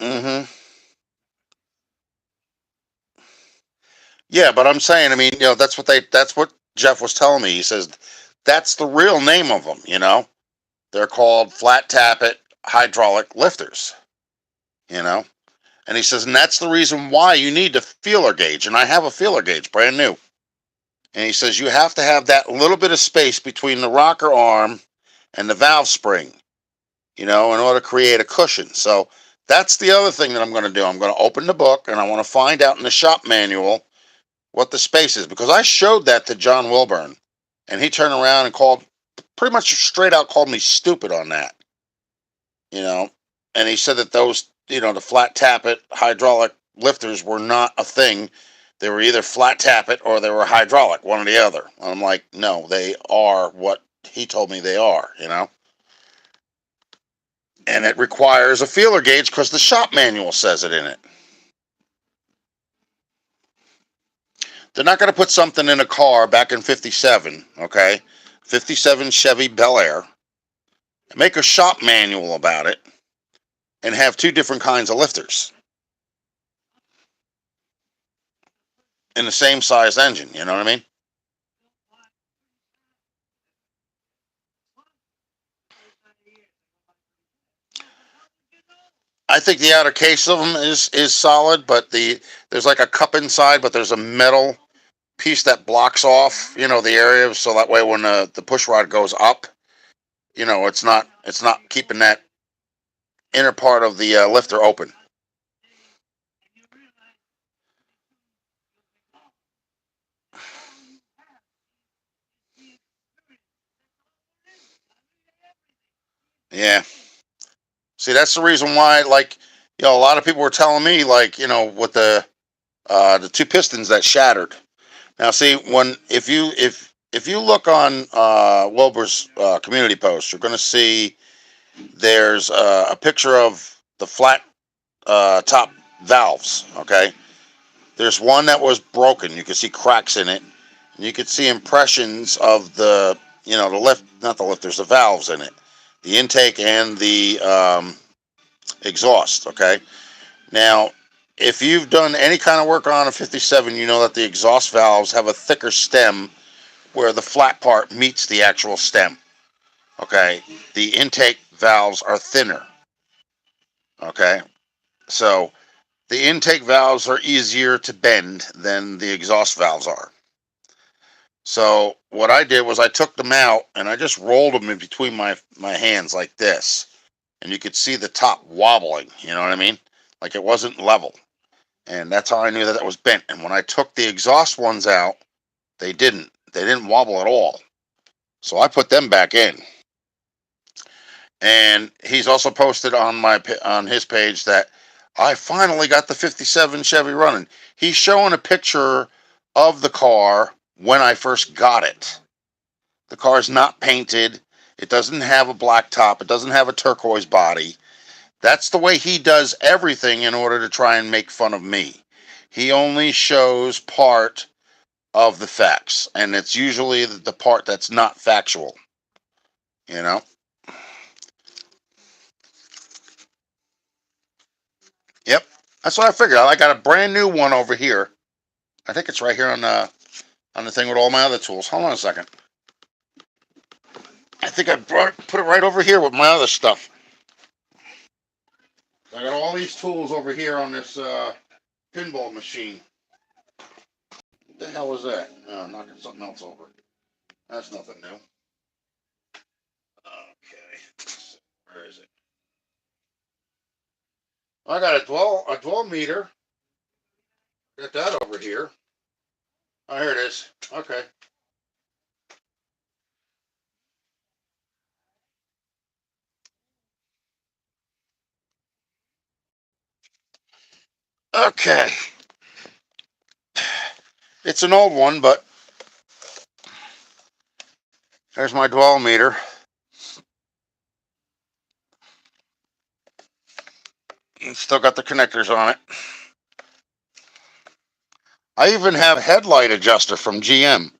Mm-hmm. Yeah, but I'm saying, I mean, that's what Jeff was telling me. He says that's the real name of them. You know, they're called flat tappet hydraulic lifters. You know, and he says, and that's the reason why you need a feeler gauge. And I have a feeler gauge, brand new. And he says you have to have that little bit of space between the rocker arm and the valve spring, you know, in order to create a cushion. So that's the other thing that I'm going to do. I'm going to open the book and I want to find out in the shop manual what the space is, because I showed that to John Wilburn and he turned around and called, pretty much straight out called me stupid on that, you know. And he said that those, you know, the flat tappet hydraulic lifters were not a thing. They were either flat tappet or they were hydraulic, one or the other. And I'm like, no, they are what he told me they are, you know. And it requires a feeler gauge because the shop manual says it in it. They're not going to put something in a car back in 57, okay? 57 Chevy Bel Air, make a shop manual about it, and have two different kinds of lifters in the same size engine, you know what I mean? I think the outer case of them is solid, but there's like a cup inside, but there's a metal piece that blocks off, you know, the area, so that way when the push rod goes up, you know, it's not keeping that inner part of the lifter open. Yeah. See, that's the reason why, like, you know, a lot of people were telling me, like, you know, with the two pistons that shattered. Now, see, when if you look on Wilbur's community post, you're going to see there's a picture of the flat top valves. Okay, there's one that was broken. You can see cracks in it, and you can see impressions of the, you know, the lift, not the lift. There's the valves in it, the intake and the exhaust. Okay, now if you've done any kind of work on a 57, you know that the exhaust valves have a thicker stem where the flat part meets the actual stem. Okay, the intake valves are thinner. Okay, so the intake valves are easier to bend than the exhaust valves are. So what I did was I took them out and I just rolled them in between my hands like this, and you could see the top wobbling. You know what I mean? Like it wasn't level, and that's how I knew that it was bent. And when I took the exhaust ones out, they didn't. They didn't wobble at all. So I put them back in. And he's also posted on on his page that I finally got the 57 Chevy running. He's showing a picture of the car when I first got it. The car is not painted. It doesn't have a black top. It doesn't have a turquoise body. That's the way he does everything in order to try and make fun of me. He only shows part of the facts, and it's usually the part that's not factual, you know? Yep. That's what I figured. I got a brand new one over here. I think it's right here on the thing with all my other tools. Hold on a second. I think put it right over here with my other stuff. I got all these tools over here on this pinball machine. What the hell was that? Oh, knocking something else over. That's nothing new. I got a dwell meter. Got that over here. Oh, here it is. Okay. Okay. It's an old one, but there's my dwell meter. Still got the connectors on it. I even have a headlight adjuster from GM.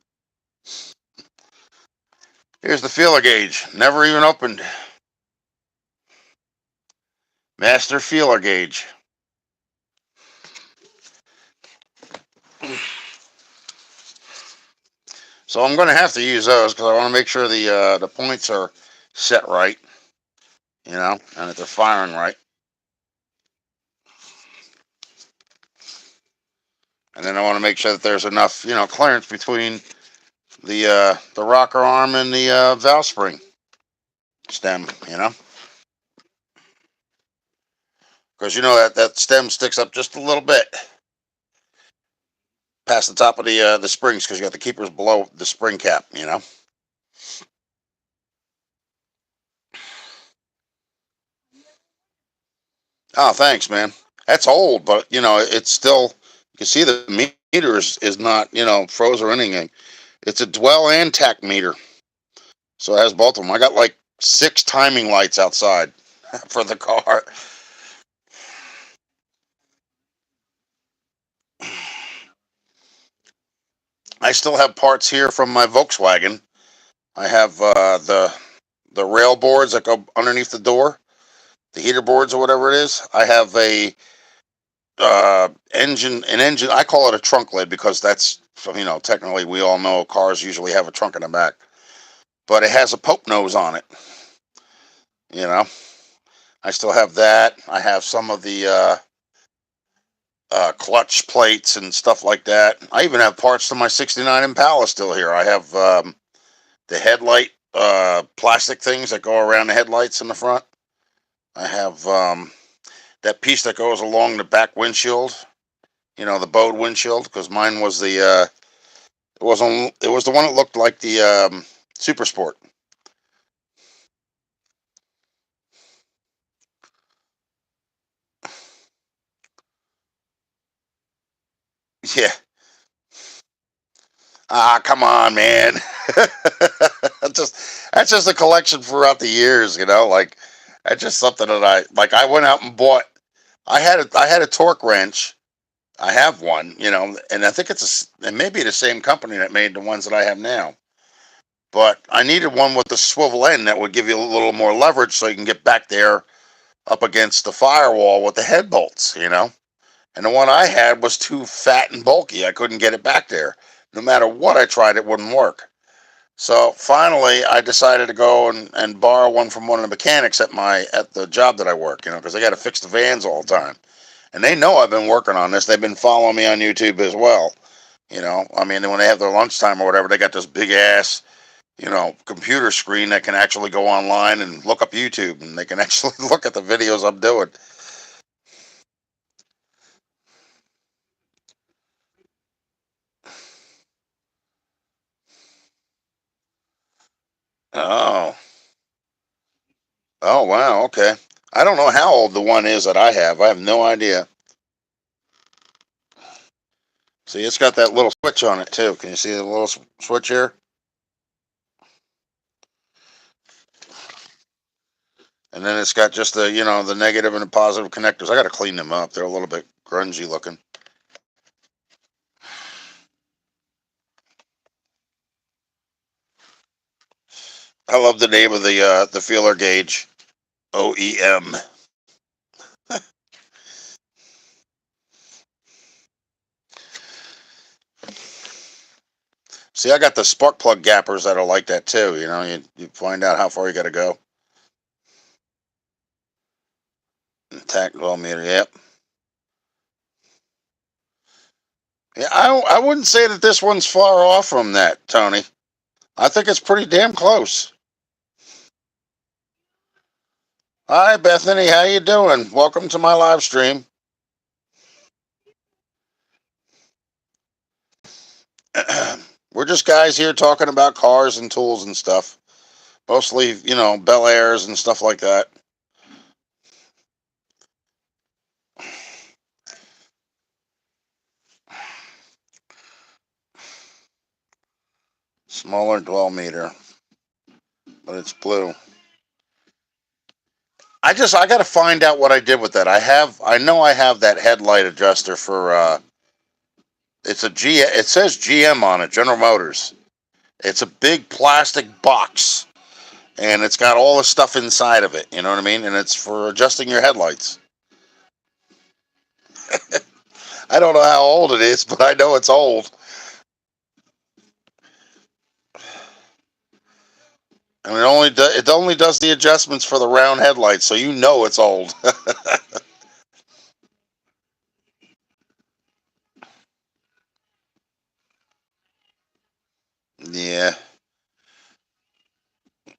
Here's the feeler gauge. Never even opened. Master feeler gauge. So I'm going to have to use those because I want to make sure the points are set right, and that they're firing right. And then I want to make sure that there's enough, clearance between the rocker arm and the valve spring stem. Because that stem sticks up just a little bit past the top of the springs because you got the keepers below the spring cap. Oh, thanks, man. That's old, but it's still. You can see the meter is not froze or anything. It's a dwell and tack meter, so it has both of them. I got like 6 timing lights outside for the car. I still have parts here from my Volkswagen. I have the rail boards that go underneath the door, the heater boards or whatever it is. I have a an engine. I call it a trunk lid because that's technically we all know cars usually have a trunk in the back, but it has a poke nose on it. You know, I still have that. I have some of the clutch plates and stuff like that. I even have parts to my '69 Impala still here. I have the headlight plastic things that go around the headlights in the front. I have that piece that goes along the back windshield. The bowed windshield because mine was it was the one that looked like the Super Sport. Yeah. Ah, come on, man. That's just a collection throughout the years. Like that's just something that I went out and bought. I had a torque wrench. I have one, and I think it may be the same company that made the ones that I have now. But I needed one with the swivel end that would give you a little more leverage so you can get back there up against the firewall with the head bolts. And the one I had was too fat and bulky. I couldn't get it back there. No matter what I tried, it wouldn't work. So finally, I decided to go and borrow one from one of the mechanics at the job that I work, because they got to fix the vans all the time. And they know I've been working on this. They've been following me on YouTube as well. I mean, when they have their lunchtime or whatever, they got this big ass, computer screen that can actually go online and look up YouTube, and they can actually look at the videos I'm doing. Oh, oh wow, okay. I don't know how old the one is that I have. I have no idea. See, it's got that little switch on it too. Can you see the little switch here? And then it's got just the negative and the positive connectors. I got to clean them up. They're a little bit grungy looking. I love the name of the feeler gauge. OEM. See, I got the spark plug gappers that are like that too. You find out how far you got to go. Tactile meter, yep. Yeah, I wouldn't say that this one's far off from that, Tony. I think it's pretty damn close. Hi, Bethany. How you doing? Welcome to my live stream. We're just guys here talking about cars and tools and stuff. Mostly, Bel Airs and stuff like that. Smaller dwell meter, but it's blue. I got to find out what I did with that. I know I have that headlight adjuster for. It's a G. It says GM on it, General Motors. It's a big plastic box, and it's got all the stuff inside of it. You know what I mean? And it's for adjusting your headlights. I don't know how old it is, but I know it's old. And it only does the adjustments for the round headlights, so you know it's old. Yeah.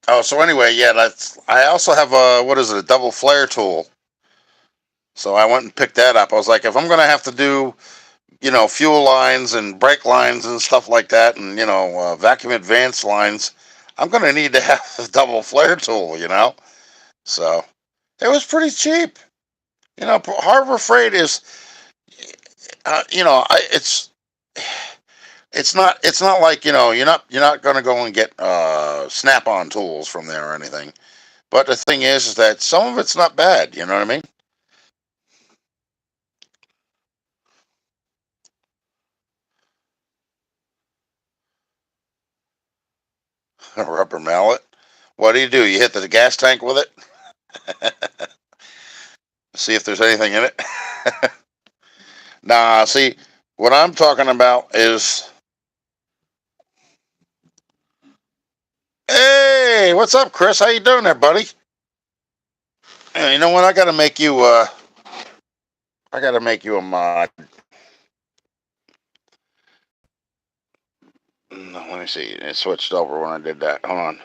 Oh, so anyway, yeah, that's. I also have a what is it? A double flare tool. So I went and picked that up. I was like, if I'm gonna have to do, fuel lines and brake lines and stuff like that, and vacuum advance lines, I'm gonna need to have a double flare tool. So it was pretty cheap. Harbor Freight is, it's not like you're not going to go and get snap-on tools from there or anything. But the thing is that some of it's not bad. You know what I mean? A rubber mallet. What do? You hit the gas tank with it? See if there's anything in it. Nah. See, what I'm talking about is, hey, what's up, Chris? How you doing there, buddy? You know what? I got to make you. I got to make you a mod. No, let me see. It switched over when I did that. Hold on.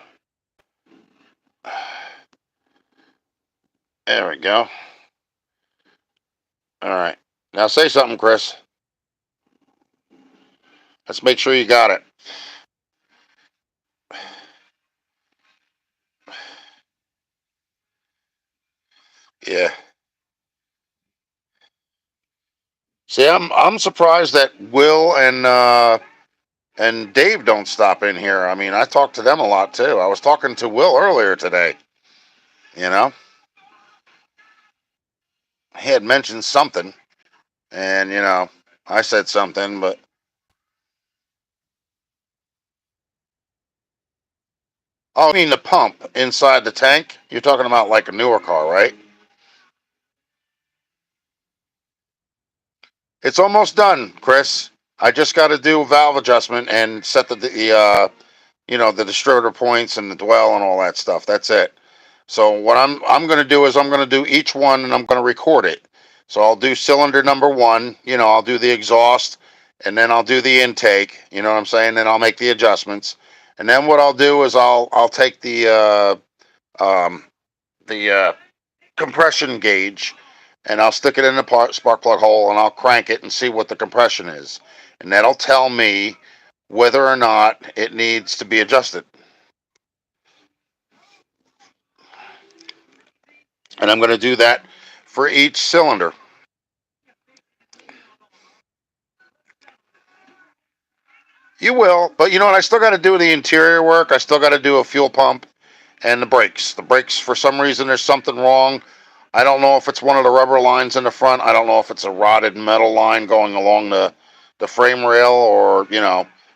There we go. All right. Now say something, Chris. Let's make sure you got it. Yeah. See, I'm surprised that Will and Dave don't stop in here. I mean, I talked to them a lot too. I was talking to Will earlier today. You know, he had mentioned something, and I said something, but oh, I mean the pump inside the tank. You're talking about like a newer car, right? It's almost done, Chris. I just got to do a valve adjustment and set the distributor points and the dwell and all that stuff. That's it. So what I'm going to do is I'm going to do each one and I'm going to record it. So I'll do cylinder number one. I'll do the exhaust, and then I'll do the intake. You know what I'm saying? Then I'll make the adjustments, and then what I'll do is I'll take the compression gauge, and I'll stick it in the spark plug hole, and I'll crank it and see what the compression is, and that'll tell me whether or not it needs to be adjusted. And I'm going to do that for each cylinder. You will, but you know what? I still got to do the interior work. I still got to do a fuel pump and the brakes. The brakes, for some reason, there's something wrong. I don't know if it's one of the rubber lines in the front. I don't know if it's a rotted metal line going along the frame rail, or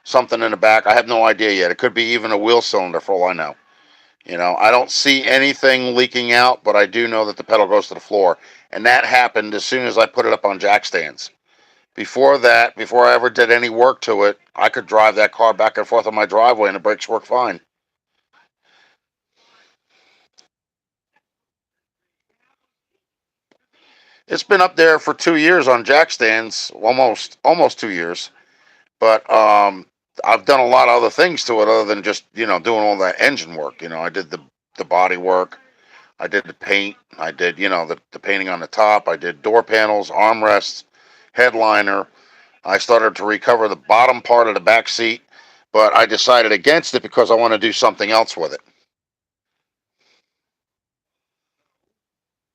something in the back. I have no idea yet. It could be even a wheel cylinder for all I know. I don't see anything leaking out, but I do know that the pedal goes to the floor, and that happened as soon as I put it up on jack stands. Before that, before I ever did any work to it, I could drive that car back and forth on my driveway and the brakes work fine. It's been up there for 2 years on jack stands, almost 2 years. But I've done a lot of other things to it other than just doing all that engine work. I did the body work. I did the paint. I did, the painting on the top. I did door panels, armrests, headliner. I started to recover the bottom part of the back seat, but I decided against it because I want to do something else with it.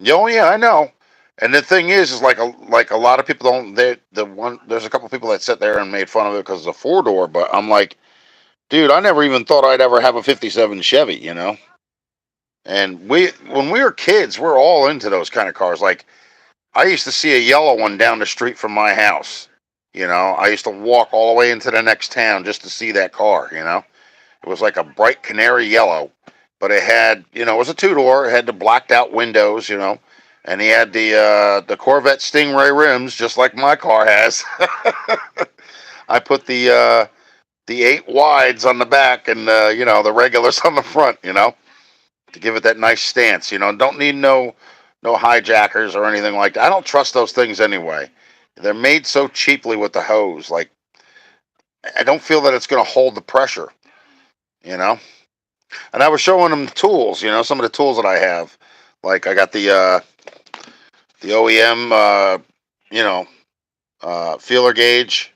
Oh yeah, I know. And the thing is like a lot of people don't. There's a couple of people that sit there and made fun of it because it's a 4 door, but I'm like, dude, I never even thought I'd ever have a '57 Chevy, And when we were kids, we're all into those kind of cars. Like I used to see a yellow one down the street from my house. I used to walk all the way into the next town just to see that car. It was like a bright canary yellow, but it had, it was a 2 door. It had the blacked out windows, and he had the Corvette Stingray rims, just like my car has. I put the 8 wides on the back and the regulars on the front, to give it that nice stance. Don't need no hijackers or anything like that. I don't trust those things anyway. They're made so cheaply with the hose. Like I don't feel that it's going to hold the pressure, you know. And I was showing them the tools, some of the tools that I have. Like I got the OEM, feeler gauge,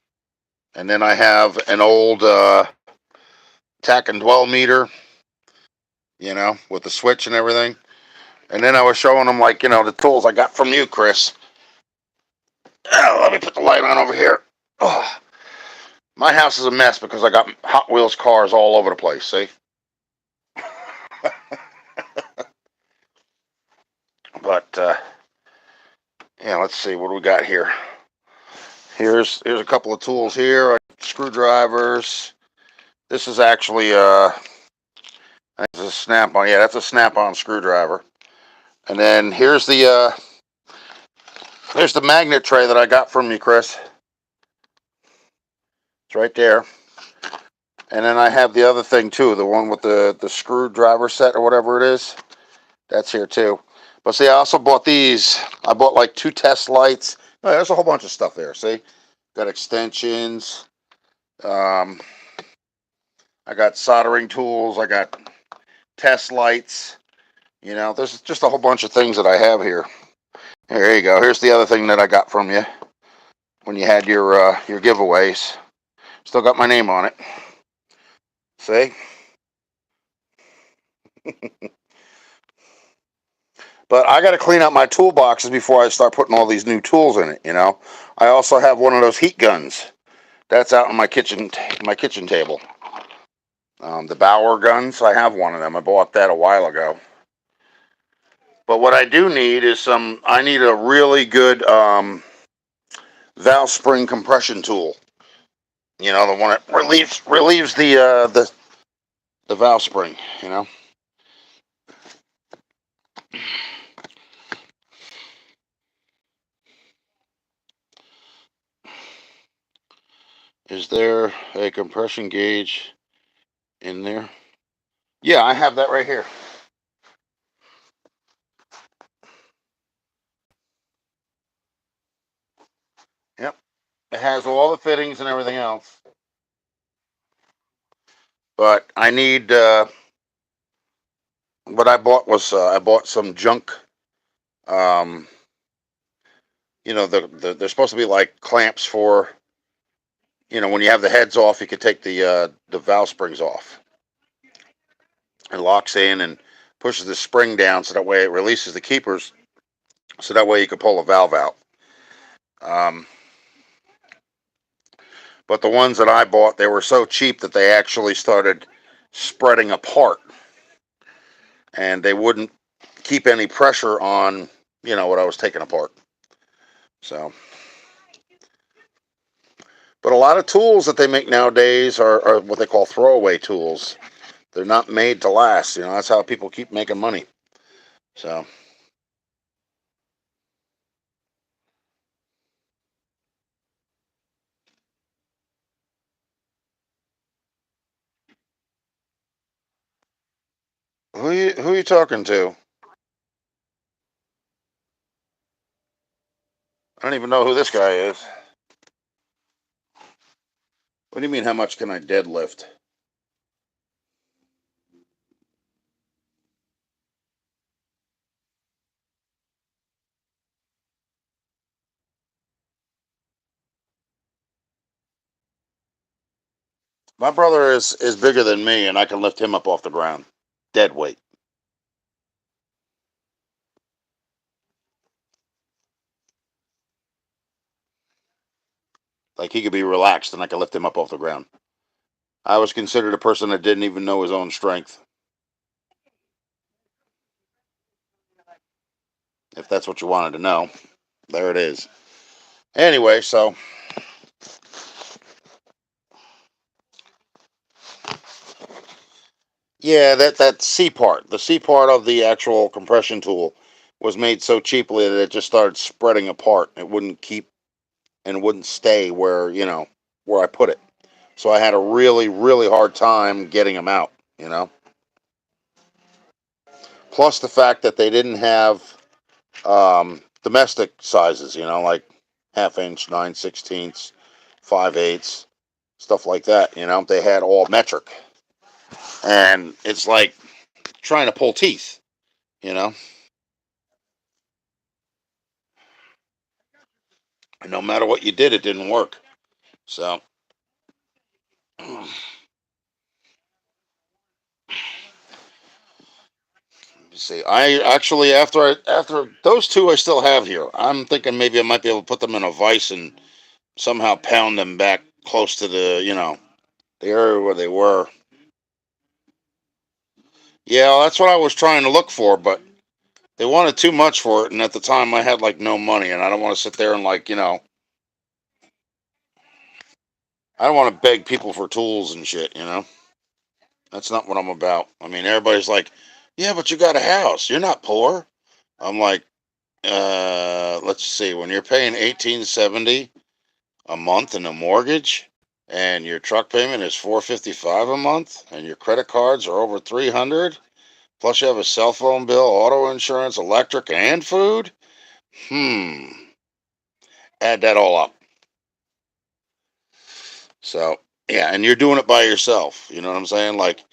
and then I have an old tack and dwell meter, with the switch and everything. And then I was showing them like the tools I got from you, Chris. Oh, let me put the light on over here. Oh, my house is a mess because I got Hot Wheels cars all over the place. See, but yeah, let's see what do we got here. Here's a couple of tools here. Screwdrivers. This is actually that's a snap-on. Yeah, that's a snap-on screwdriver. And then here's the magnet tray that I got from you, Chris. It's right there. And then I have the other thing too, the one with the screwdriver set or whatever it is. That's here too. But see, I also bought these. I bought like 2 test lights. Oh, there's a whole bunch of stuff there. See, got extensions. Um, I got soldering tools. I got test lights. There's just a whole bunch of things that I have here. Here you go. Here's the other thing that I got from you when you had your giveaways. Still got my name on it. See? But I got to clean out my toolboxes before I start putting all these new tools in it. I also have one of those heat guns. That's out on my kitchen table. The Bauer guns. I have one of them. I bought that a while ago. But what I do need is I need a really good valve spring compression tool. The one that relieves the valve spring. Is there a compression gauge in there? Yeah, I have that right here. Yep. It has all the fittings and everything else. But I need what I bought was I bought some junk. Um, they're supposed to be like clamps for when you have the heads off, you could take the valve springs off. It locks in and pushes the spring down so that way it releases the keepers. So that way you can pull a valve out. Um, but the ones that I bought, they were so cheap that they actually started spreading apart, and they wouldn't keep any pressure on what I was taking apart. So, but a lot of tools that they make nowadays are what they call throwaway tools. They're not made to last. That's how people keep making money. So, who are you talking to? I don't even know who this guy is. What do you mean? How much can I deadlift? My brother is bigger than me, and I can lift him up off the ground, dead weight. Like he could be relaxed, and I can lift him up off the ground. I was considered a person that didn't even know his own strength, if that's what you wanted to know. There it is. Anyway, so yeah, that C part, the C part of the actual compression tool, was made so cheaply that it just started spreading apart. It wouldn't keep and wouldn't stay where I put it. So I had a really really hard time getting them out. You know, plus the fact that they didn't have domestic sizes. Like half inch, 9/16, 5/8, stuff like that. They had all metric, and it's like trying to pull teeth. You know, and no matter what you did, it didn't work. So, let me see. I actually after those two I still have here. I'm thinking maybe I might be able to put them in a vise and somehow pound them back close to the area where they were. Yeah, that's what I was trying to look for, but they wanted too much for it, and at the time I had like no money, and I don't want to sit there and I don't want to beg people for tools and shit. That's not what I'm about. I mean, everybody's like, "Yeah, but you got a house. You're not poor." I'm like, let's see. When you're paying 1870 a month in a mortgage, and your truck payment is 455 a month, and your credit cards are over 300, plus you have a cell phone bill, auto insurance, electric, and food. Hmm. Add that all up. So yeah, and you're doing it by yourself. You know what I'm saying? Like,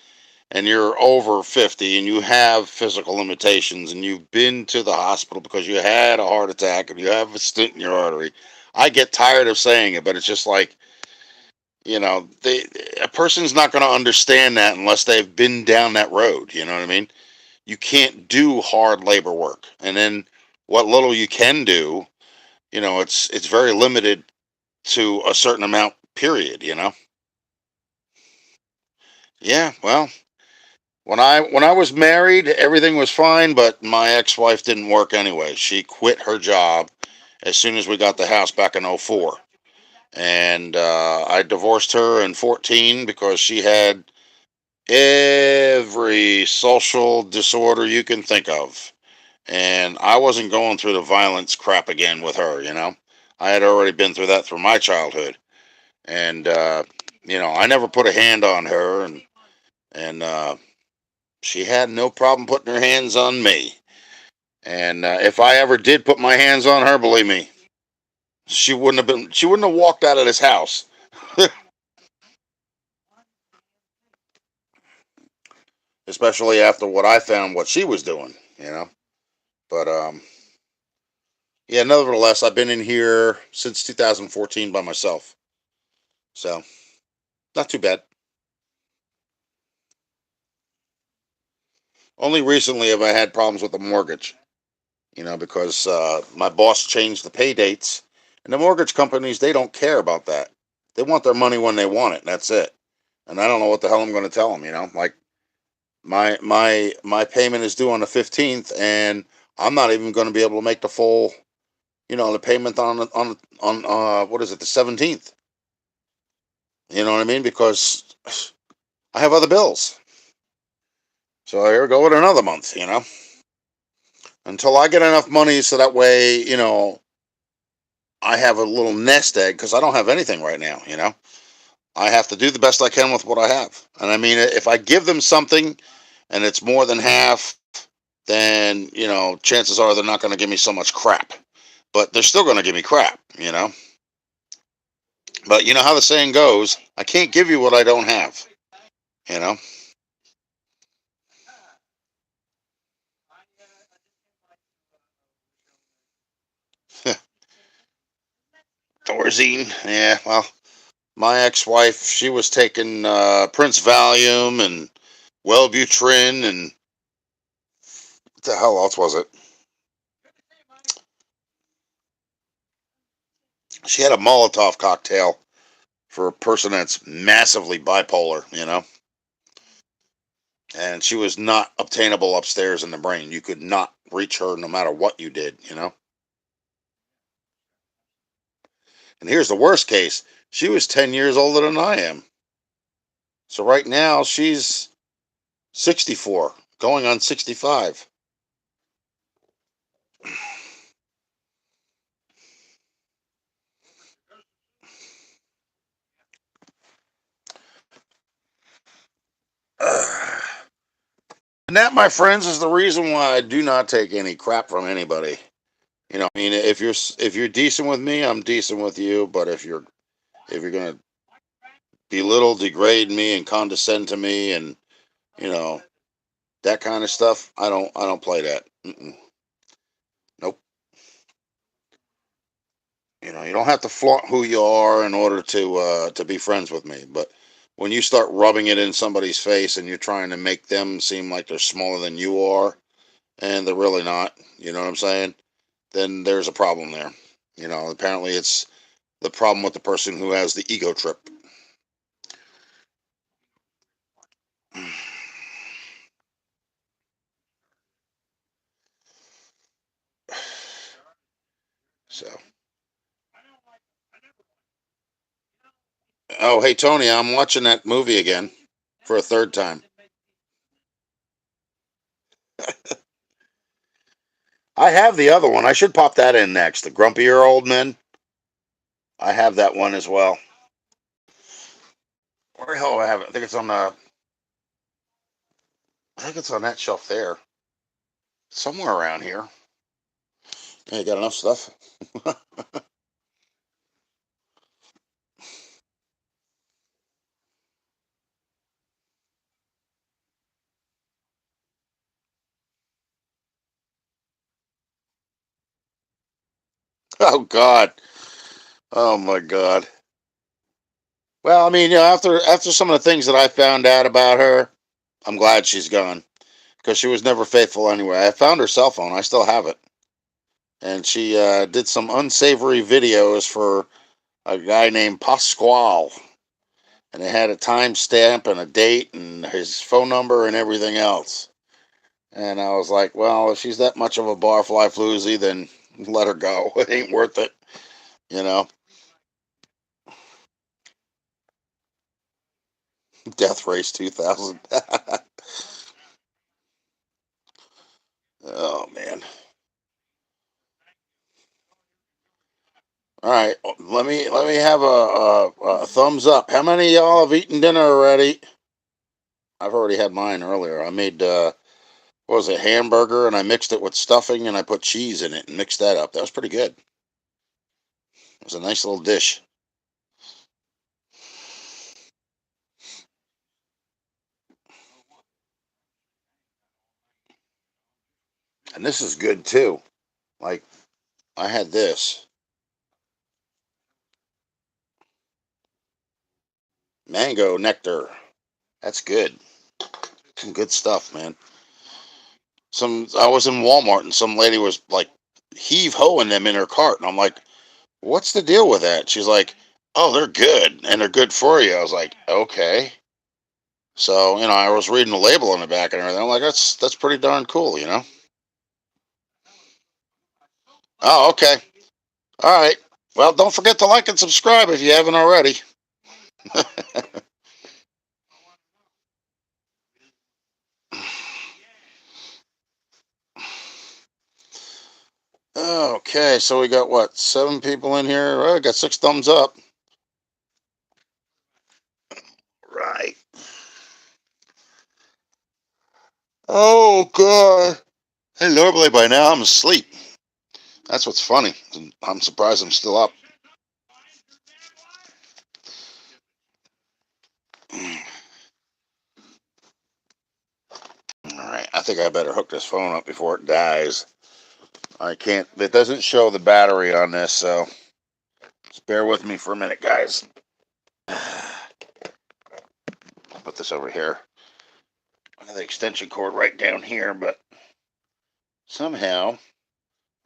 and you're over 50 and you have physical limitations and you've been to the hospital because you had a heart attack and you have a stent in your artery. I get tired of saying it, but it's just like, a person's not going to understand that unless they've been down that road. You know what I mean? You can't do hard labor work. And then what little you can do, it's very limited to a certain amount, period. Yeah, well, when I was married, everything was fine, but my ex-wife didn't work anyway. She quit her job as soon as we got the house back in '04, and I divorced her in 14 because she had every social disorder you can think of, and I wasn't going through the violence crap again with her. I had already been through that through my childhood, and I never put a hand on her, and she had no problem putting her hands on me. And if I ever did put my hands on her, believe me, she wouldn't have walked out of this house. Especially after what I found what she was doing. But yeah, nevertheless, I've been in here since 2014 by myself. So, not too bad. Only recently have I had problems with the mortgage, because my boss changed the pay dates, and the mortgage companies, they don't care about that. They want their money when they want it, and that's it. And I don't know what the hell I'm going to tell them. Like my payment is due on the 15th, and I'm not even going to be able to make the full, the payment on what is it, the 17th. You know what I mean? Because I have other bills. So here we go with another month. Until I get enough money so that way, I have a little nest egg because I don't have anything right now. I have to do the best I can with what I have. And I mean, if I give them something and it's more than half, then, chances are they're not going to give me so much crap. But they're still going to give me crap. But you know how the saying goes, I can't give you what I don't have, you know? Thorazine, yeah, well, My ex-wife, she was taking Prince Valium and Wellbutrin and what the hell else was it? She had a Molotov cocktail for a person that's massively bipolar, and she was not obtainable upstairs in the brain. You could not reach her no matter what you did. And here's the worst case: she was 10 years older than I am. So right now she's 64, going on 65. And that, my friends, is the reason why I do not take any crap from anybody. I mean, if you're decent with me, I'm decent with you. But if you're gonna belittle, degrade me, and condescend to me, and you know that kind of stuff, I don't play that. Mm-mm. Nope. You don't have to flaunt who you are in order to be friends with me. But when you start rubbing it in somebody's face and you're trying to make them seem like they're smaller than you are, and they're really not, you know what I'm saying? Then there's a problem there. Apparently it's the problem with the person who has the ego trip. So, oh, hey, Tony, I'm watching that movie again for a third time. I have the other one. I should pop that in next. The Grumpier Old Men. I have that one as well. Where the hell do I have it? I think it's on that shelf there. Somewhere around here. Yeah, you got enough stuff. Oh God. Oh my God. Well, I mean, after some of the things that I found out about her, I'm glad she's gone because she was never faithful anyway. I found her cell phone. I still have it, and she did some unsavory videos for a guy named Pasquale, and it had a timestamp and a date and his phone number and everything else. And I was like, well, if she's that much of a barfly floozy, then let her go. It ain't worth it, you know. Death Race 2000. Oh man. All right, let me have a thumbs up. How many of y'all have eaten dinner already? I've already had mine earlier. I made what was it, hamburger, and I mixed it with stuffing, and I put cheese in it and mixed that up. That was pretty good. It was a nice little dish. And this is good too. Like I had this mango nectar. That's good. Some good stuff, man. I was in Walmart and some lady was like heave hoeing them in her cart, and I'm like, "What's the deal with that?" She's like, "Oh, they're good and they're good for you." I was like, "Okay." So I was reading the label on the back and everything. I'm like, "That's pretty darn cool." Oh, okay. All right. Well, don't forget to like and subscribe if you haven't already. Okay, so we got what, 7 people in here? Well, I got 6 thumbs up. Right. Oh God. Hey, normally by now I'm asleep. That's what's funny. I'm surprised I'm still up. All right, I think I better hook this phone up before it dies. I can't. It doesn't show the battery on this, so just bear with me for a minute, guys. this over here. I have the extension cord right down here, but somehow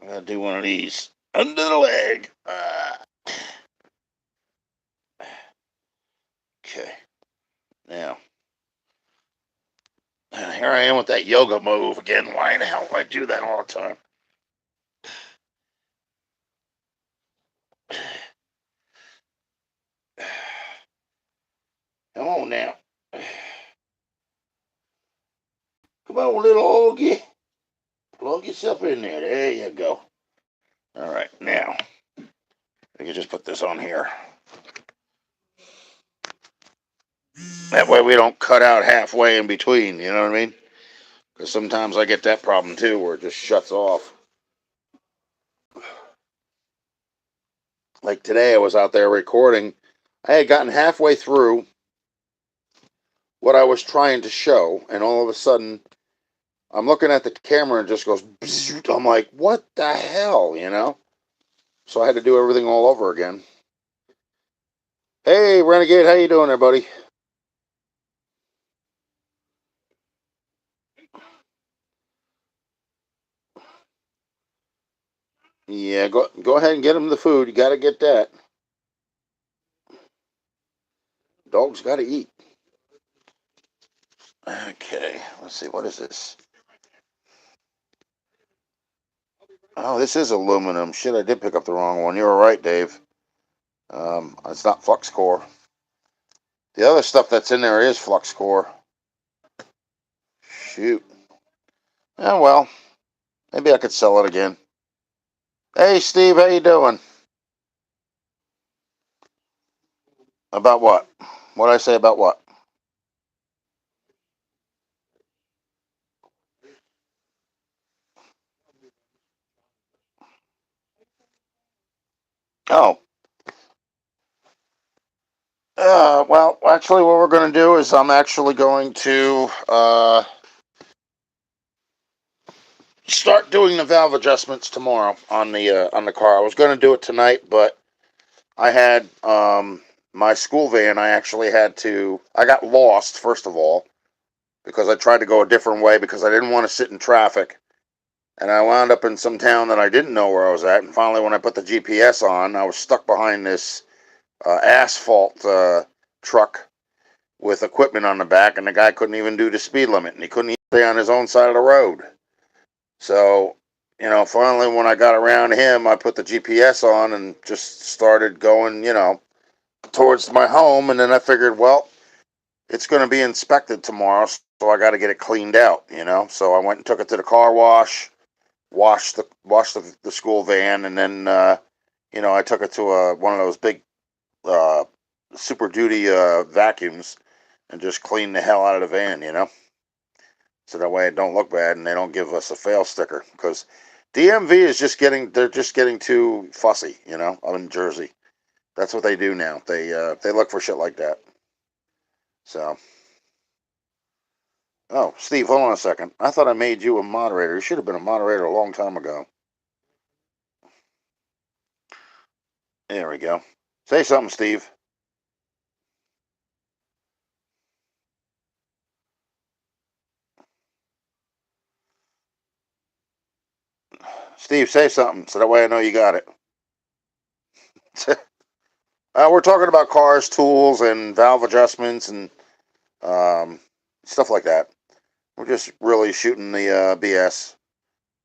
I gotta do one of these under the leg. Okay. Now, here I am with that yoga move again. Why the hell do I do that all the time? Come on now. Come on, little Augie. Plug yourself in there. There you go. All right, now, I can just put this on here. That way we don't cut out halfway in between, you know what I mean? Because sometimes I get that problem too, where it just shuts off. Like today, I was out there recording. I had gotten halfway through what I was trying to show, and all of a sudden, I'm looking at the camera and it just goes, bzzz. I'm like, what the hell, you know? So I had to do everything all over again. Hey, Renegade, how you doing there, buddy? Yeah, go ahead and get him the food. You got to get that. Dogs got to eat. Okay, let's see. What is this? Oh, this is aluminum. Shit, I did pick up the wrong one. You were right, Dave. It's not flux core. The other stuff that's in there is flux core. Shoot. Oh, well. Maybe I could sell it again. Hey, Steve, how you doing? About what? What'd I say about what? Oh. Well, actually, what we're going to do is I'm actually going to start doing the valve adjustments tomorrow on the car. I was going to do it tonight, but I had my school van. I got lost first of all because I tried to go a different way because I didn't want to sit in traffic, and I wound up in some town that I didn't know where I was at. And finally, when I put the GPS on, I was stuck behind this asphalt truck with equipment on the back, and the guy couldn't even do the speed limit, and he couldn't even stay on his own side of the road. So, finally when I got around him, I put the GPS on and just started going, towards my home. And then I figured, well, it's going to be inspected tomorrow, so I got to get it cleaned out, So I went and took it to the car wash, washed the school van, and then, I took it to one of those big uh, Super Duty vacuums and just cleaned the hell out of the van. So that way it don't look bad and they don't give us a fail sticker, because DMV is they're just getting too fussy, up in Jersey. That's what they do now. They look for shit like that. So, oh, Steve, hold on a second. I thought I made you a moderator. You should have been a moderator a long time ago. There we go. Say something, Steve. Steve, say something so that way I know you got it. We're talking about cars, tools, and valve adjustments and stuff like that. We're just really shooting the BS,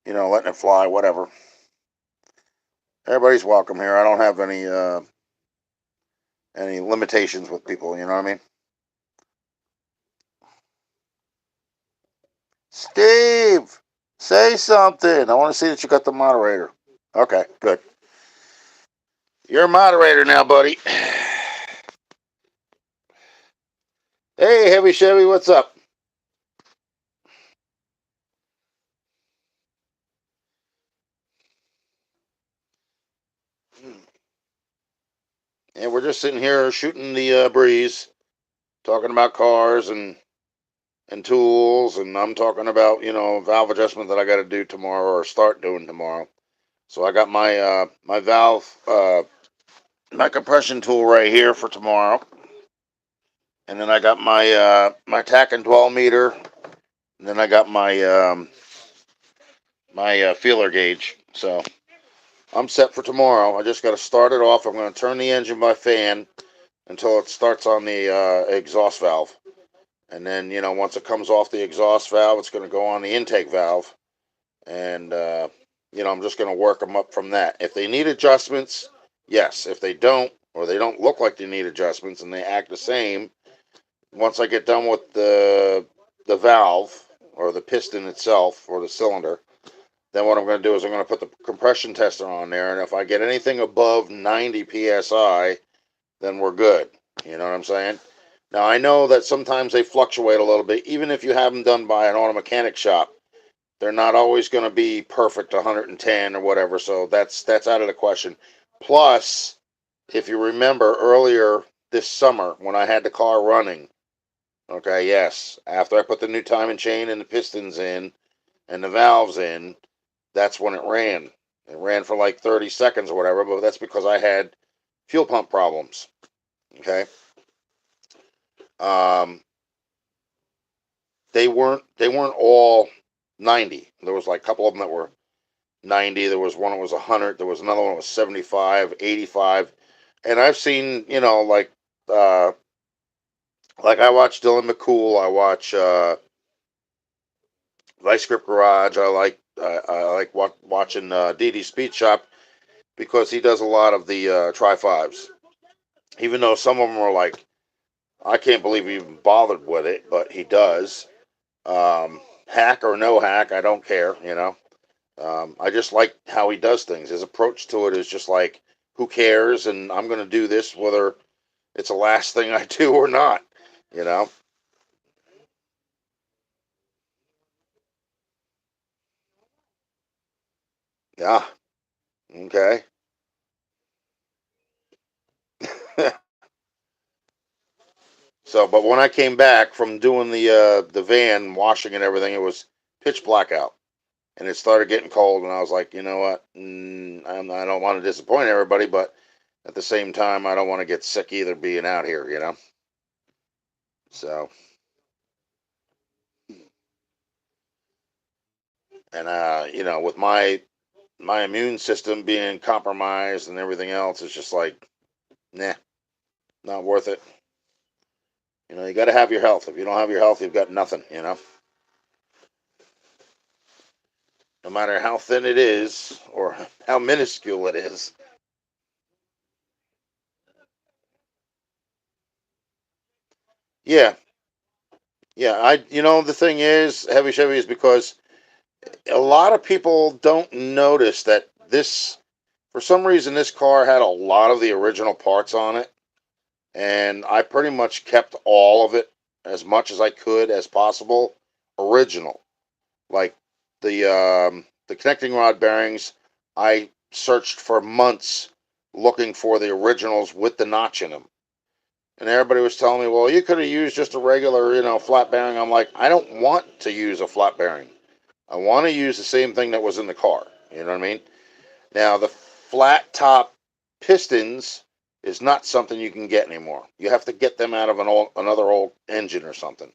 letting it fly, whatever. Everybody's welcome here. I don't have any limitations with people. You know what I mean? Steve, say something. I want to see that you got the moderator. Okay, good. You're a moderator now, buddy. Hey, Heavy Chevy, what's up? And we're just sitting here shooting the breeze, talking about cars and tools, and I'm talking about valve adjustment that I got to do tomorrow or start doing tomorrow. So I got my valve my compression tool right here for tomorrow. And then I got my tack and dwell meter, and then I got my feeler gauge. So I'm set for tomorrow. I just got to start it off. I'm going to turn the engine by fan until it starts on the exhaust valve. And then, once it comes off the exhaust valve, it's going to go on the intake valve. And, I'm just going to work them up from that. If they need adjustments, yes. If they don't, or they don't look like they need adjustments and they act the same, once I get done with the valve or the piston itself or the cylinder, then what I'm going to do is I'm going to put the compression tester on there. And if I get anything above 90 psi, then we're good. You know what I'm saying? Now, I know that sometimes they fluctuate a little bit. Even if you have them done by an auto mechanic shop, they're not always going to be perfect 110 or whatever. So that's out of the question. Plus, if you remember earlier this summer when I had the car running, okay, yes, after I put the new timing chain and the pistons in and the valves in, that's when it ran. It ran for like 30 seconds or whatever, but that's because I had fuel pump problems. Okay. Um, they weren't all 90. There was like a couple of them that were 90. There was one that was 100. There was another one that was 75, 85. And I've seen, uh, like I watch Dylan McCool. I watch Vice Grip Garage. I like watching DD Speed Shop because he does a lot of the Tri Fives. Even though some of them are like, I can't believe he even bothered with it, but he does. Hack or no hack, I don't care. I just like how he does things. His approach to it is just like, who cares? And I'm going to do this whether it's the last thing I do or not. You know? Yeah. Okay. So, but when I came back from doing the van washing and everything, it was pitch black out, and it started getting cold, and I was like, you know what? I don't want to disappoint everybody, but at the same time, I don't want to get sick either being out here. So, and with my immune system being compromised and everything else, it's just like, nah, not worth it. You got to have your health. If you don't have your health, you've got nothing. No matter how thin it is or how minuscule it is. Yeah, yeah. The thing is, heavy Chevy is because a lot of people don't notice that for some reason, this car had a lot of the original parts on it, and I pretty much kept all of it as much as I could as possible original. Like the connecting rod bearings, I searched for months looking for the originals with the notch in them. And everybody was telling me, well, you could have used just a regular, flat bearing. I'm like, I don't want to use a flat bearing. I want to use the same thing that was in the car. You know what I mean? Now, the flat top pistons is not something you can get anymore. You have to get them out of another old engine or something.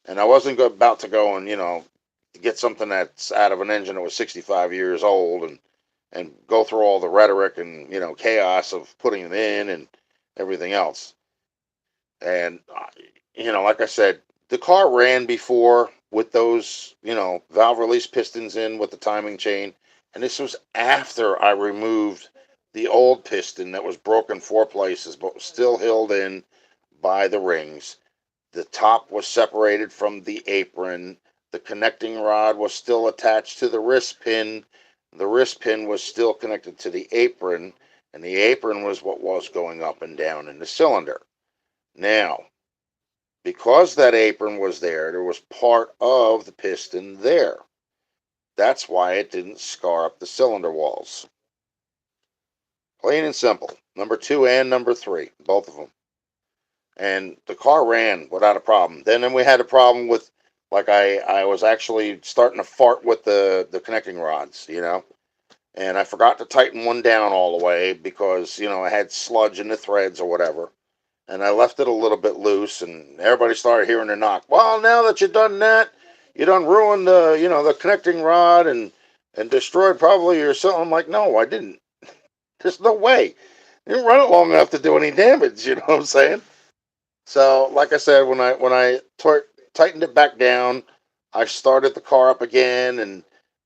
And I wasn't about to go and, get something that's out of an engine that was 65 years old and go through all the rhetoric and, chaos of putting it in and everything else. And, like I said, the car ran before with those, valve release pistons in with the timing chain. And this was after I removed the old piston that was broken four places, but was still held in by the rings. The top was separated from the apron. The connecting rod was still attached to the wrist pin. The wrist pin was still connected to the apron, and the apron was what was going up and down in the cylinder. Now, because that apron was there was part of the piston there. That's why it didn't scar up the cylinder walls. Plain and simple. Number two and number three, both of them. And the car ran without a problem. Then we had a problem with, like, I was actually starting to fart with the connecting rods, and I forgot to tighten one down all the way because, I had sludge in the threads or whatever. and I left it a little bit loose, and everybody started hearing the knock. Well, now that you've done that, you done ruined the connecting rod and destroyed probably yourself. I'm like, no, I didn't. There's no way. You didn't run it long enough to do any damage. You know what I'm saying? So, like I said, when I tightened it back down, I started the car up again, and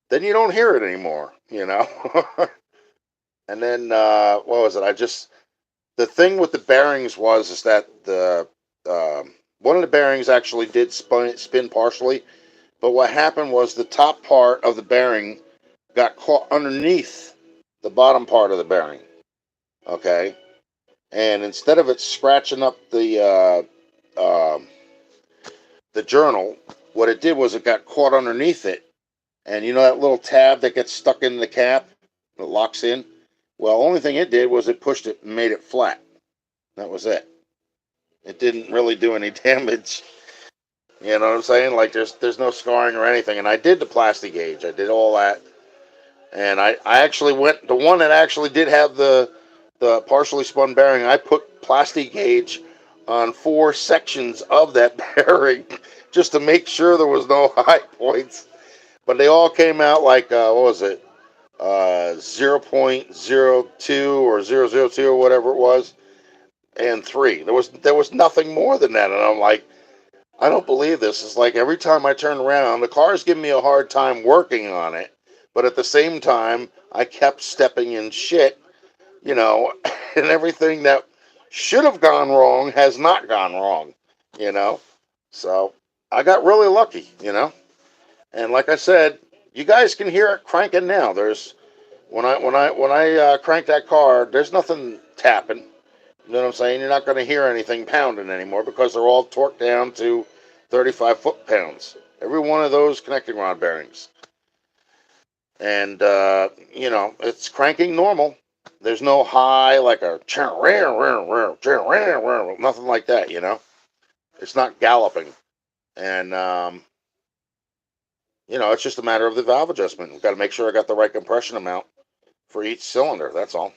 then you don't hear it anymore. And then what was it? The thing with the bearings is that the one of the bearings actually did spin partially, but what happened was the top part of the bearing got caught underneath the bottom part of the bearing. Okay, and instead of it scratching up the journal, what it did was it got caught underneath it, and you know that little tab that gets stuck in the cap that locks in. Well, only thing it did was it pushed it and made it flat. That was it. It didn't really do any damage. You know what I'm saying? Like there's no scarring or anything. And I did the plastic gauge. I did all that. And I actually went the one that actually did have the partially spun bearing. I put plastic gauge on 4 sections of that bearing just to make sure there was no high points. But they all came out like what was it? 0.02 or 0.002 or whatever it was, and 3. There was nothing more than that, and I'm like, I don't believe this. It's like every time I turn around, the car's giving me a hard time working on it, but at the same time, I kept stepping in shit, you know, and everything that should have gone wrong has not gone wrong, you know. So I got really lucky. And like I said, you guys can hear it cranking now. There's when I crank that car, there's nothing tapping. You know what I'm saying? You're not going to hear anything pounding anymore because they're all torqued down to 35 foot-pounds. Every one of those connecting rod bearings. And, it's cranking normal. There's no high like a nothing like that. It's not galloping. And, it's just a matter of the valve adjustment. We've got to make sure I got the right compression amount for each cylinder. That's all.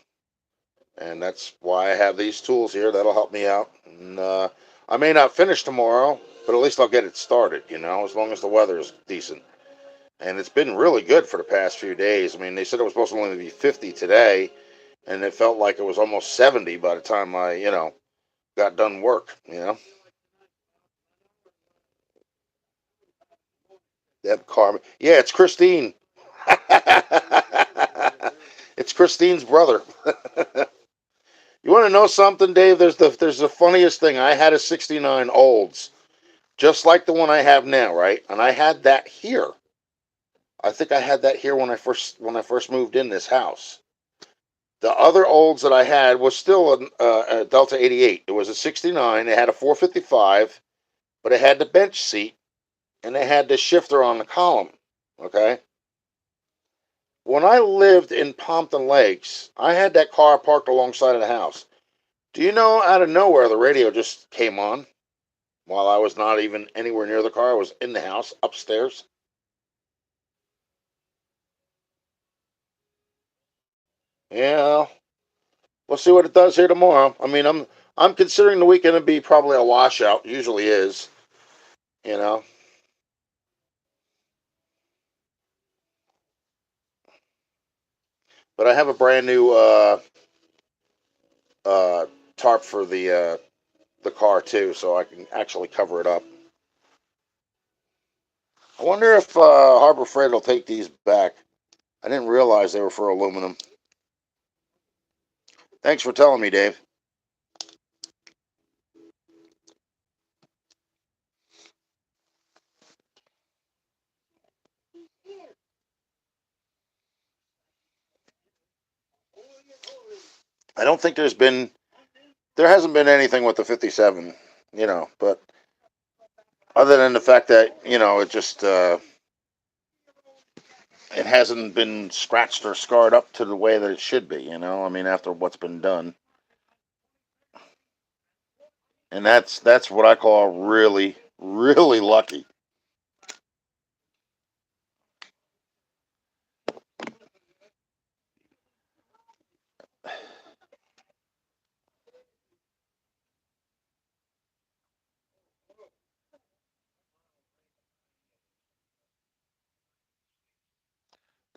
And that's why I have these tools here. That'll help me out. And I may not finish tomorrow, but at least I'll get it started, as long as the weather is decent. And it's been really good for the past few days. I mean, they said it was supposed to only be 50 today, and it felt like it was almost 70 by the time I got done work. That car. Yeah, it's Christine. It's Christine's brother. You want to know something, Dave? There's the funniest thing. I had a '69 Olds, just like the one I have now, right? And I had that here. I think I had that here when I first moved in this house. The other Olds that I had was still a Delta 88. It was a '69. It had a 455, but it had the bench seat and it had the shifter on the column. Okay. When I lived in Pompton Lakes, I had that car parked alongside of the house. Do you know, out of nowhere, the radio just came on while I was not even anywhere near the car. I was in the house upstairs. Yeah, we'll see what it does here tomorrow. I mean, I'm considering the weekend to be probably a washout. Usually is, you know. But I have a brand new uh, tarp for the car too, so I can actually cover it up. I wonder if Harbor Freight will take these back. I didn't realize they were for aluminum. Thanks for telling me, Dave. I don't think there hasn't been anything with the 57, but other than the fact that it hasn't been scratched or scarred up to the way that it should be. I mean, after what's been done, and that's what I call really, really lucky.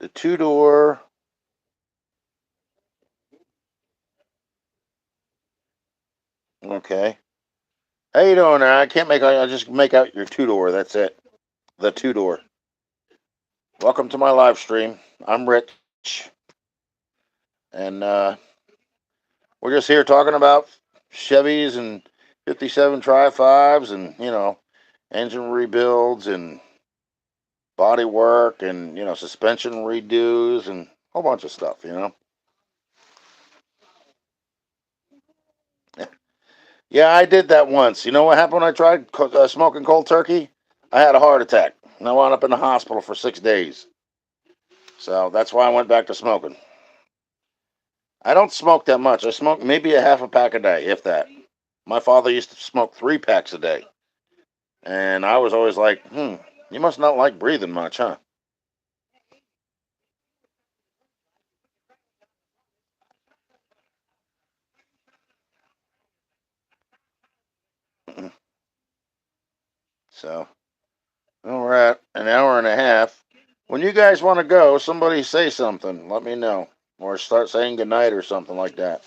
The two-door. Okay. How you doing there? I can't make. I just make out your two-door. That's it. The two-door. Welcome to my live stream. I'm Rich, and we're just here talking about Chevys and '57 Tri-5s, and engine rebuilds and body work, and suspension redos and a whole bunch of stuff. Yeah, I did that once. You know what happened when I tried smoking cold turkey? I had a heart attack, and I wound up in the hospital for 6 days. So that's why I went back to smoking. I don't smoke that much. I smoke maybe a half a pack a day, if that. My father used to smoke 3 packs a day. And I was always like, you must not like breathing much, huh? So, well, we're at an hour and a half. When you guys want to go, somebody say something. Let me know. Or start saying goodnight or something like that.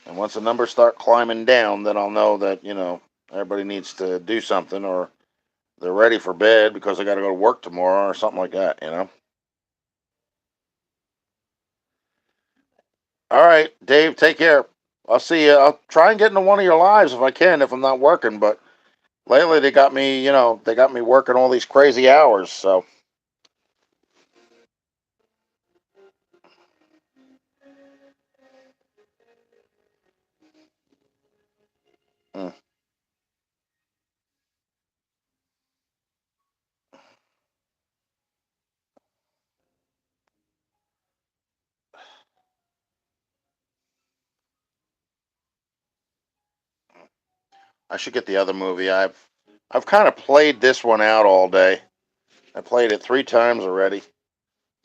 And once the numbers start climbing down, then I'll know that, everybody needs to do something, or they're ready for bed because they got to go to work tomorrow or something like that. All right, Dave, take care. I'll see you. I'll try and get into one of your lives if I can, if I'm not working. But lately they got me, they got me working all these crazy hours. So, mm, I should get the other movie. I've kind of played this one out all day. I played it 3 times already.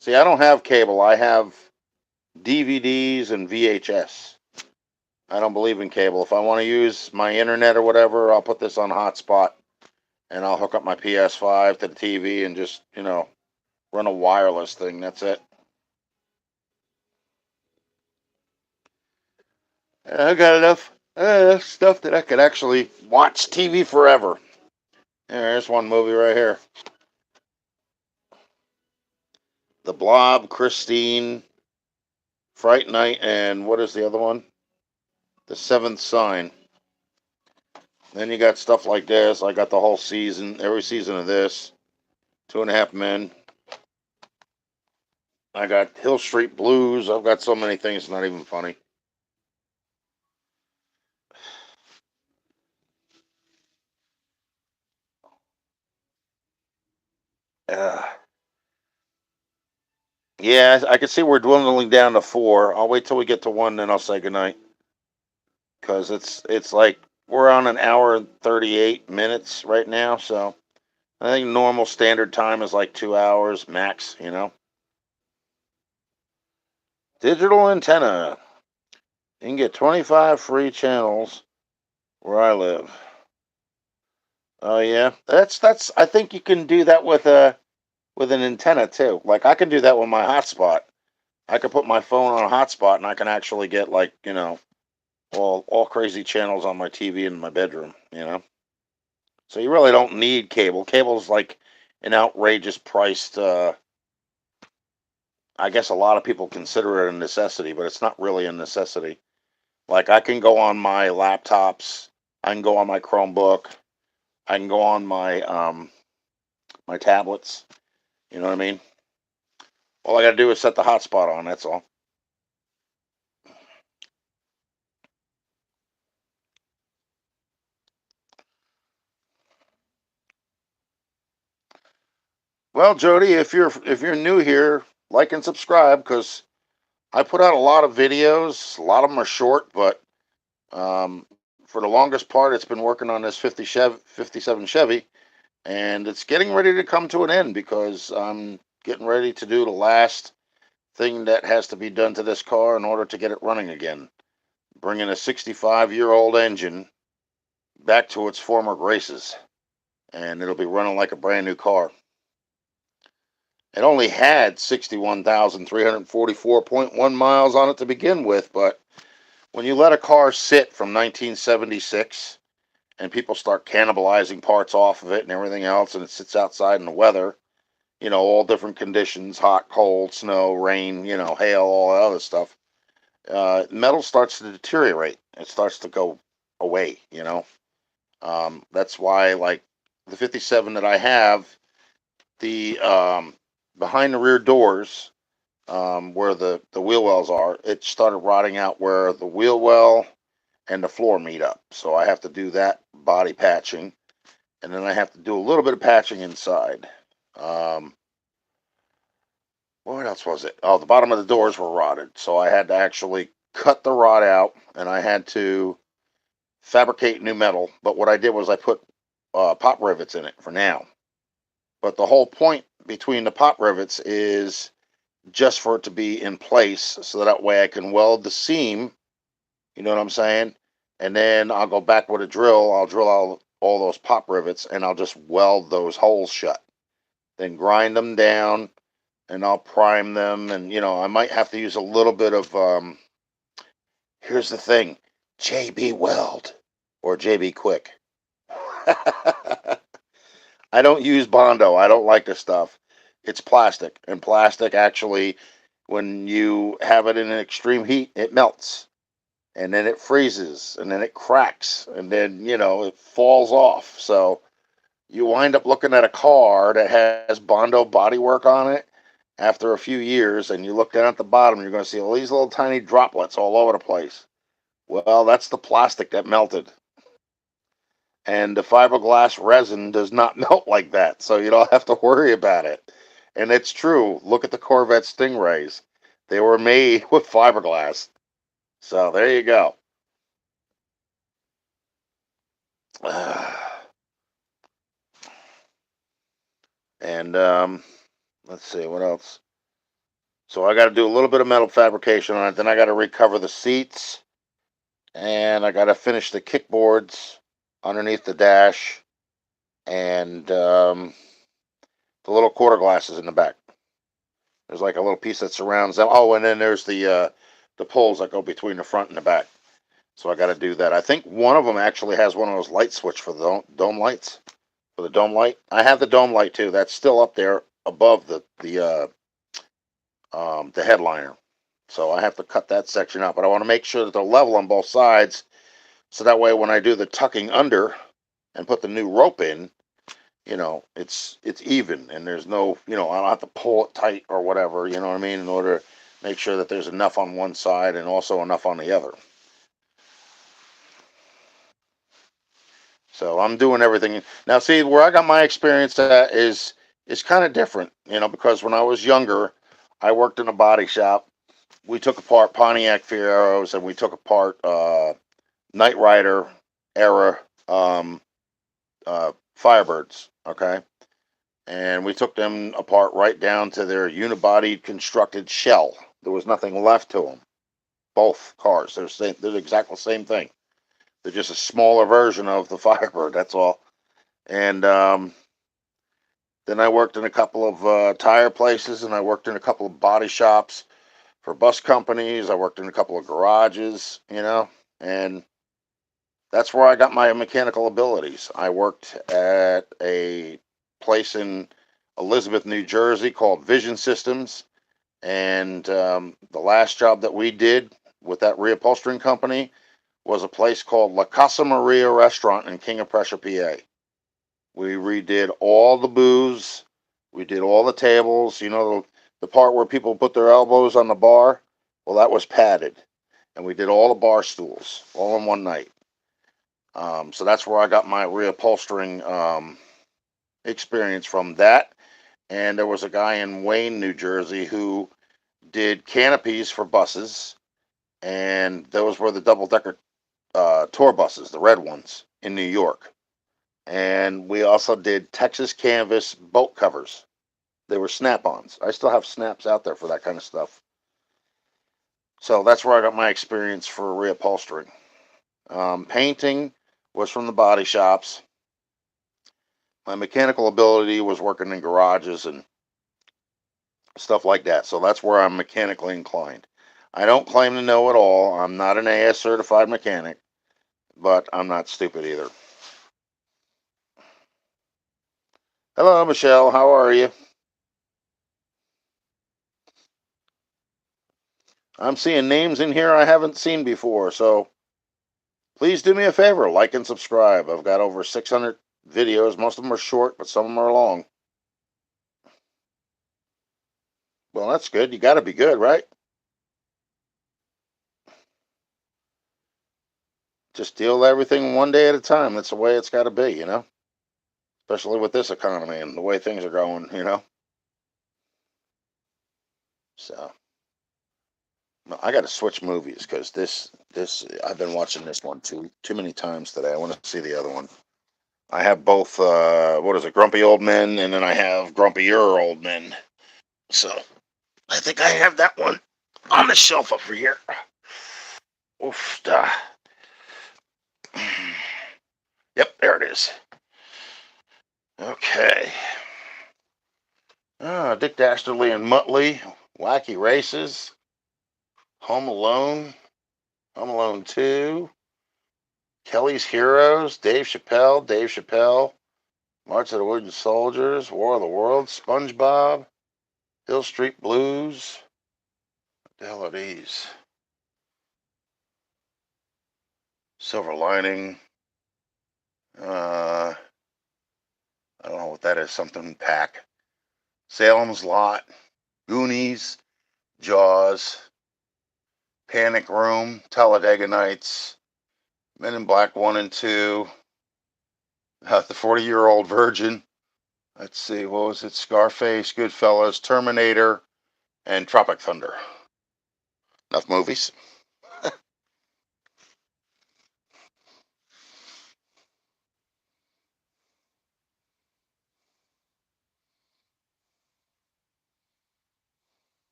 See, I don't have cable. I have DVDs and VHS. I don't believe in cable. If I want to use my internet or whatever, I'll put this on hotspot and I'll hook up my PS5 to the TV and just, run a wireless thing. That's it. I got enough stuff that I could actually watch TV forever. There's one movie right here. The Blob, Christine, Fright Night, and what is the other one? The Seventh Sign. Then you got stuff like this. I got the whole season, every season of this. 2.5 Men. I got Hill Street Blues. I've got so many things, not even funny. Uh, yeah, I can see we're dwindling down to 4. I'll wait till we get to 1, then I'll say goodnight. Because it's like we're on an hour and 38 minutes right now. So I think normal standard time is like 2 hours max. Digital antenna. You can get 25 free channels where I live. Oh yeah, that's. I think you can do that with an antenna too. Like I can do that with my hotspot. I could put my phone on a hotspot and I can actually get like all crazy channels on my TV in my bedroom. So you really don't need cable. Cable's like an outrageous priced. I guess a lot of people consider it a necessity, but it's not really a necessity. Like I can go on my laptops, I can go on my Chromebook, I can go on my tablets. You know what I mean? All I got to do is set the hotspot on. That's all. Well, Jody, if you're new here, like and subscribe because I put out a lot of videos. A lot of them are short, but um, for the longest part, it's been working on this 57 Chevy, and it's getting ready to come to an end because I'm getting ready to do the last thing that has to be done to this car in order to get it running again. Bringing a 65-year-old engine back to its former graces, and it'll be running like a brand new car. It only had 61,344.1 miles on it to begin with, but when you let a car sit from 1976 and people start cannibalizing parts off of it and everything else, and it sits outside in the weather, all different conditions, hot, cold, snow, rain, hail, all that other stuff, metal starts to deteriorate. It starts to go away. That's why, like, the 57 that I have, the behind the rear doors, where the wheel wells are, it started rotting out where the wheel well and the floor meet up. So I have to do that body patching, and then I have to do a little bit of patching inside. Um, what else was it? Oh, the bottom of the doors were rotted, so I had to actually cut the rod out, and I had to fabricate new metal. But what I did was I put pop rivets in it for now. But the whole point between the pop rivets is just for it to be in place, so that way I can weld the seam. You know what I'm saying? And then I'll go back with a drill. I'll drill out all those pop rivets, and I'll just weld those holes shut. Then grind them down, and I'll prime them. And I might have to use a little bit of. Here's the thing, JB Weld or JB Quick. I don't use Bondo. I don't like this stuff. It's plastic, and plastic actually, when you have it in an extreme heat, it melts, and then it freezes, and then it cracks, and then it falls off. So you wind up looking at a car that has Bondo bodywork on it after a few years, and you look down at the bottom, you're going to see all these little tiny droplets all over the place. Well, that's the plastic that melted. And the fiberglass resin does not melt like that, so you don't have to worry about it. And it's true. Look at the Corvette Stingrays. They were made with fiberglass. So there you go. And let's see what else. So I got to do a little bit of metal fabrication on it. Then I got to recover the seats, and I got to finish the kickboards underneath the dash, and the little quarter glasses in the back. There's like a little piece that surrounds them. Oh, and then there's the poles that go between the front and the back. So I got to do that. I think one of them actually has one of those light switch for the dome lights. For the dome light, I have the dome light too. That's still up there above the headliner. So I have to cut that section out. But I want to make sure that they're level on both sides, so that way when I do the tucking under and put the new rope in, it's even, and there's no, I don't have to pull it tight or whatever, you know what I mean, in order to make sure that there's enough on one side and also enough on the other. So I'm doing everything. Now, see, where I got my experience at is kind of different, because when I was younger, I worked in a body shop. We took apart Pontiac Fieros, and we took apart Knight Rider era Firebirds, okay? And we took them apart right down to their unibody constructed shell. There was nothing left to them. Both cars, they're the exact same thing. They're just a smaller version of the Firebird. That's all. And then I worked in a couple of tire places, and I worked in a couple of body shops for bus companies. I worked in a couple of garages, and that's where I got my mechanical abilities. I worked at a place in Elizabeth, New Jersey called Vision Systems. And the last job that we did with that reupholstering company was a place called La Casa Maria Restaurant in King of Prussia, PA. We redid all the booths. We did all the tables. The part where people put their elbows on the bar? Well, that was padded. And we did all the bar stools all in one night. So that's where I got my reupholstering experience from that. And there was a guy in Wayne, New Jersey, who did canopies for buses, and those were the double-decker tour buses, the red ones, in New York. And we also did Texas canvas boat covers. They were snap-ons. I still have snaps out there for that kind of stuff. So that's where I got my experience for reupholstering. Painting was from the body shops. My mechanical ability was working in garages and stuff like that. So that's where I'm mechanically inclined. I don't claim to know it all. I'm not an AS certified mechanic, but I'm not stupid either. Hello, Michelle. How are you? I'm seeing names in here I haven't seen before, so please do me a favor, like and subscribe. I've got over 600 videos. Most of them are short, but some of them are long. Well, that's good. You got to be good, right? Just deal with everything one day at a time. That's the way it's got to be, Especially with this economy and the way things are going. So, no, I got to switch movies because this I've been watching this one too many times today. I want to see the other one. I have both. What is it? Grumpy Old Men, and then I have Grumpier Old Men. So I think I have that one on the shelf over here. Oof. Yep, there it is. Okay. Dick Dastardly and Muttley, Wacky Races, Home Alone, Home Alone 2, Kelly's Heroes, Dave Chappelle, March of the Wooden Soldiers, War of the Worlds, SpongeBob, Hill Street Blues. What the hell are these? Silver Lining. I don't know what that is. Something pack. Salem's Lot, Goonies, Jaws, Panic Room, Talladega Nights, Men in Black 1 and 2, The 40-Year-Old Virgin. Let's see, what was it? Scarface, Goodfellas, Terminator, and Tropic Thunder. Enough movies.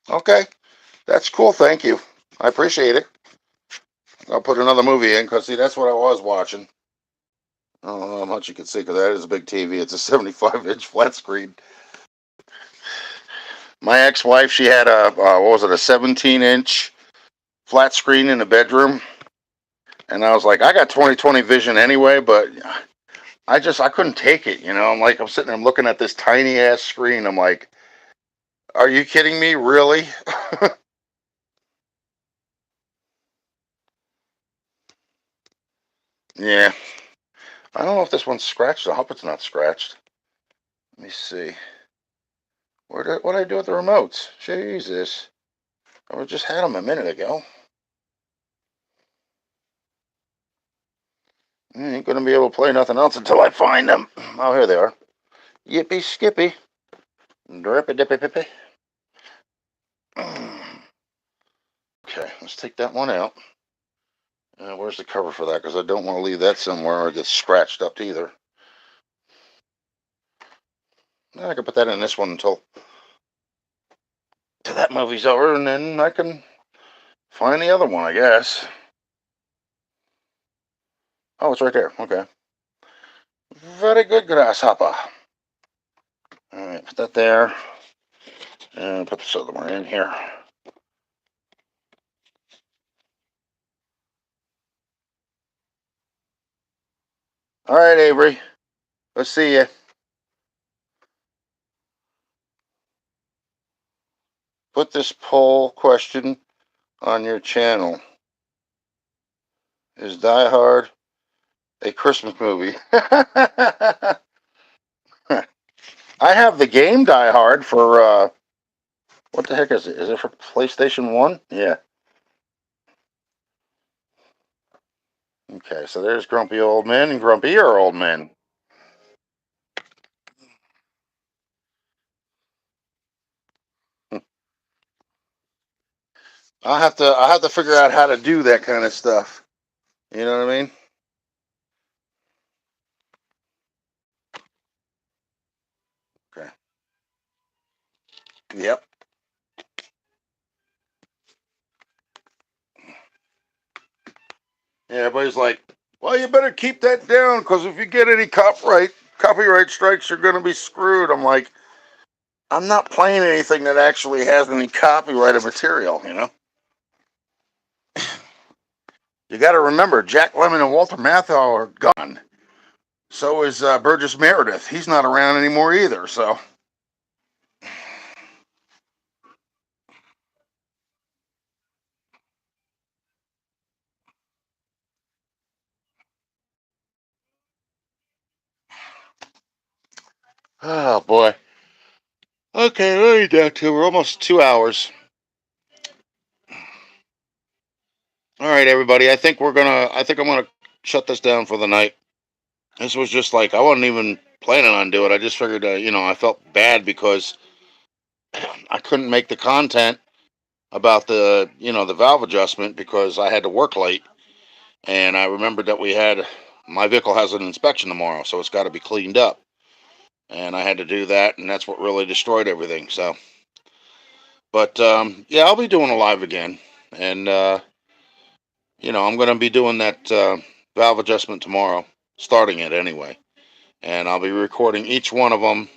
Okay, that's cool. Thank you. I appreciate it. I'll put another movie in because, see, that's what I was watching. I don't know how much you can see because that is a big TV. It's a 75-inch flat screen. My ex-wife, she had what was it, a 17-inch flat screen in the bedroom. And I was like, I got 20/20 vision anyway, but I couldn't take it. I'm sitting there, I'm looking at this tiny ass screen. I'm like, are you kidding me? Really? Yeah. I don't know if this one's scratched. I hope it's not scratched. Let me see. What did I do with the remotes? Jesus. I just had them a minute ago. I ain't gonna be able to play nothing else until I find them. Oh, here they are. Yippee skippy. Drippy dippy pippy. Okay, let's take that one out. Where's the cover for that? Because I don't want to leave that somewhere or it gets scratched up either. I can put that in this one until that movie's over, and then I can find the other one, I guess. Oh, it's right there. Okay. Very good, grasshopper. All right, put that there, and put this other one in here. All right, Avery. Let's see you. Put this poll question on your channel. Is Die Hard a Christmas movie? I have the game Die Hard for what the heck is it? Is it for PlayStation 1? Yeah. Okay, so there's Grumpy Old Men and Grumpier Old Men. I'll have to figure out how to do that kind of stuff. You know what I mean? Okay. Yep. Yeah, everybody's like, Well, you better keep that down because if you get any copyright strikes, you're going to be screwed. I'm like, I'm not playing anything that actually has any copyrighted material, you know? You got to remember, Jack Lemmon and Walter Matthau are gone. So is Burgess Meredith. He's not around anymore either, so. Oh, boy. Okay, what are you down to? We're almost 2 hours. All right, everybody. I think I'm gonna shut this down for the night. This was just like, I wasn't even planning on doing it. I just figured, I felt bad because I couldn't make the content about the valve adjustment because I had to work late. And I remembered that my vehicle has an inspection tomorrow, so it's got to be cleaned up. And I had to do that, and that's what really destroyed everything. So, but yeah, I'll be doing a live again. And, I'm going to be doing that valve adjustment tomorrow, starting it anyway. And I'll be recording each one of them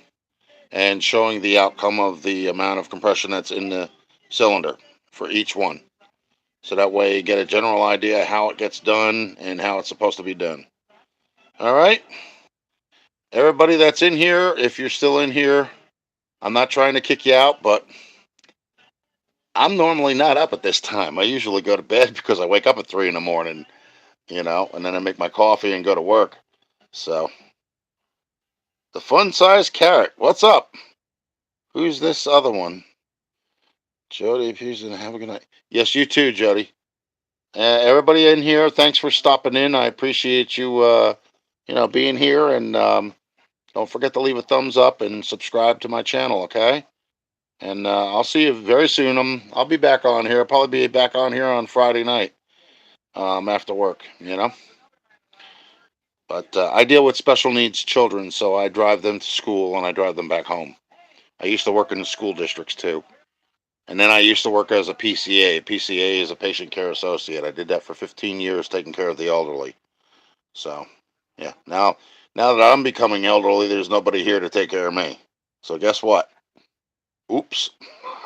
and showing the outcome of the amount of compression that's in the cylinder for each one. So that way you get a general idea how it gets done and how it's supposed to be done. All right. Everybody that's in here, if you're still in here, I'm not trying to kick you out, but I'm normally not up at this time. I usually go to bed because I wake up at 3 in the morning, and then I make my coffee and go to work. So, the fun size carrot, what's up? Who's this other one? Jody, if you're gonna have a good night. Yes, you too, Jody. Everybody in here, thanks for stopping in. I appreciate you, being here. And don't forget to leave a thumbs up and subscribe to my channel, okay? And I'll see you very soon. I'll be back on here. I'll probably be back on here on Friday night after work, But I deal with special needs children, so I drive them to school and I drive them back home. I used to work in the school districts too. And then I used to work as a PCA. PCA is a patient care associate. I did that for 15 years, taking care of the elderly. So, yeah. Now that I'm becoming elderly, there's nobody here to take care of me. So guess what? Oops.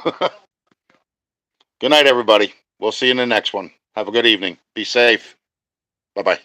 Good night, everybody. We'll see you in the next one. Have a good evening. Be safe. Bye bye.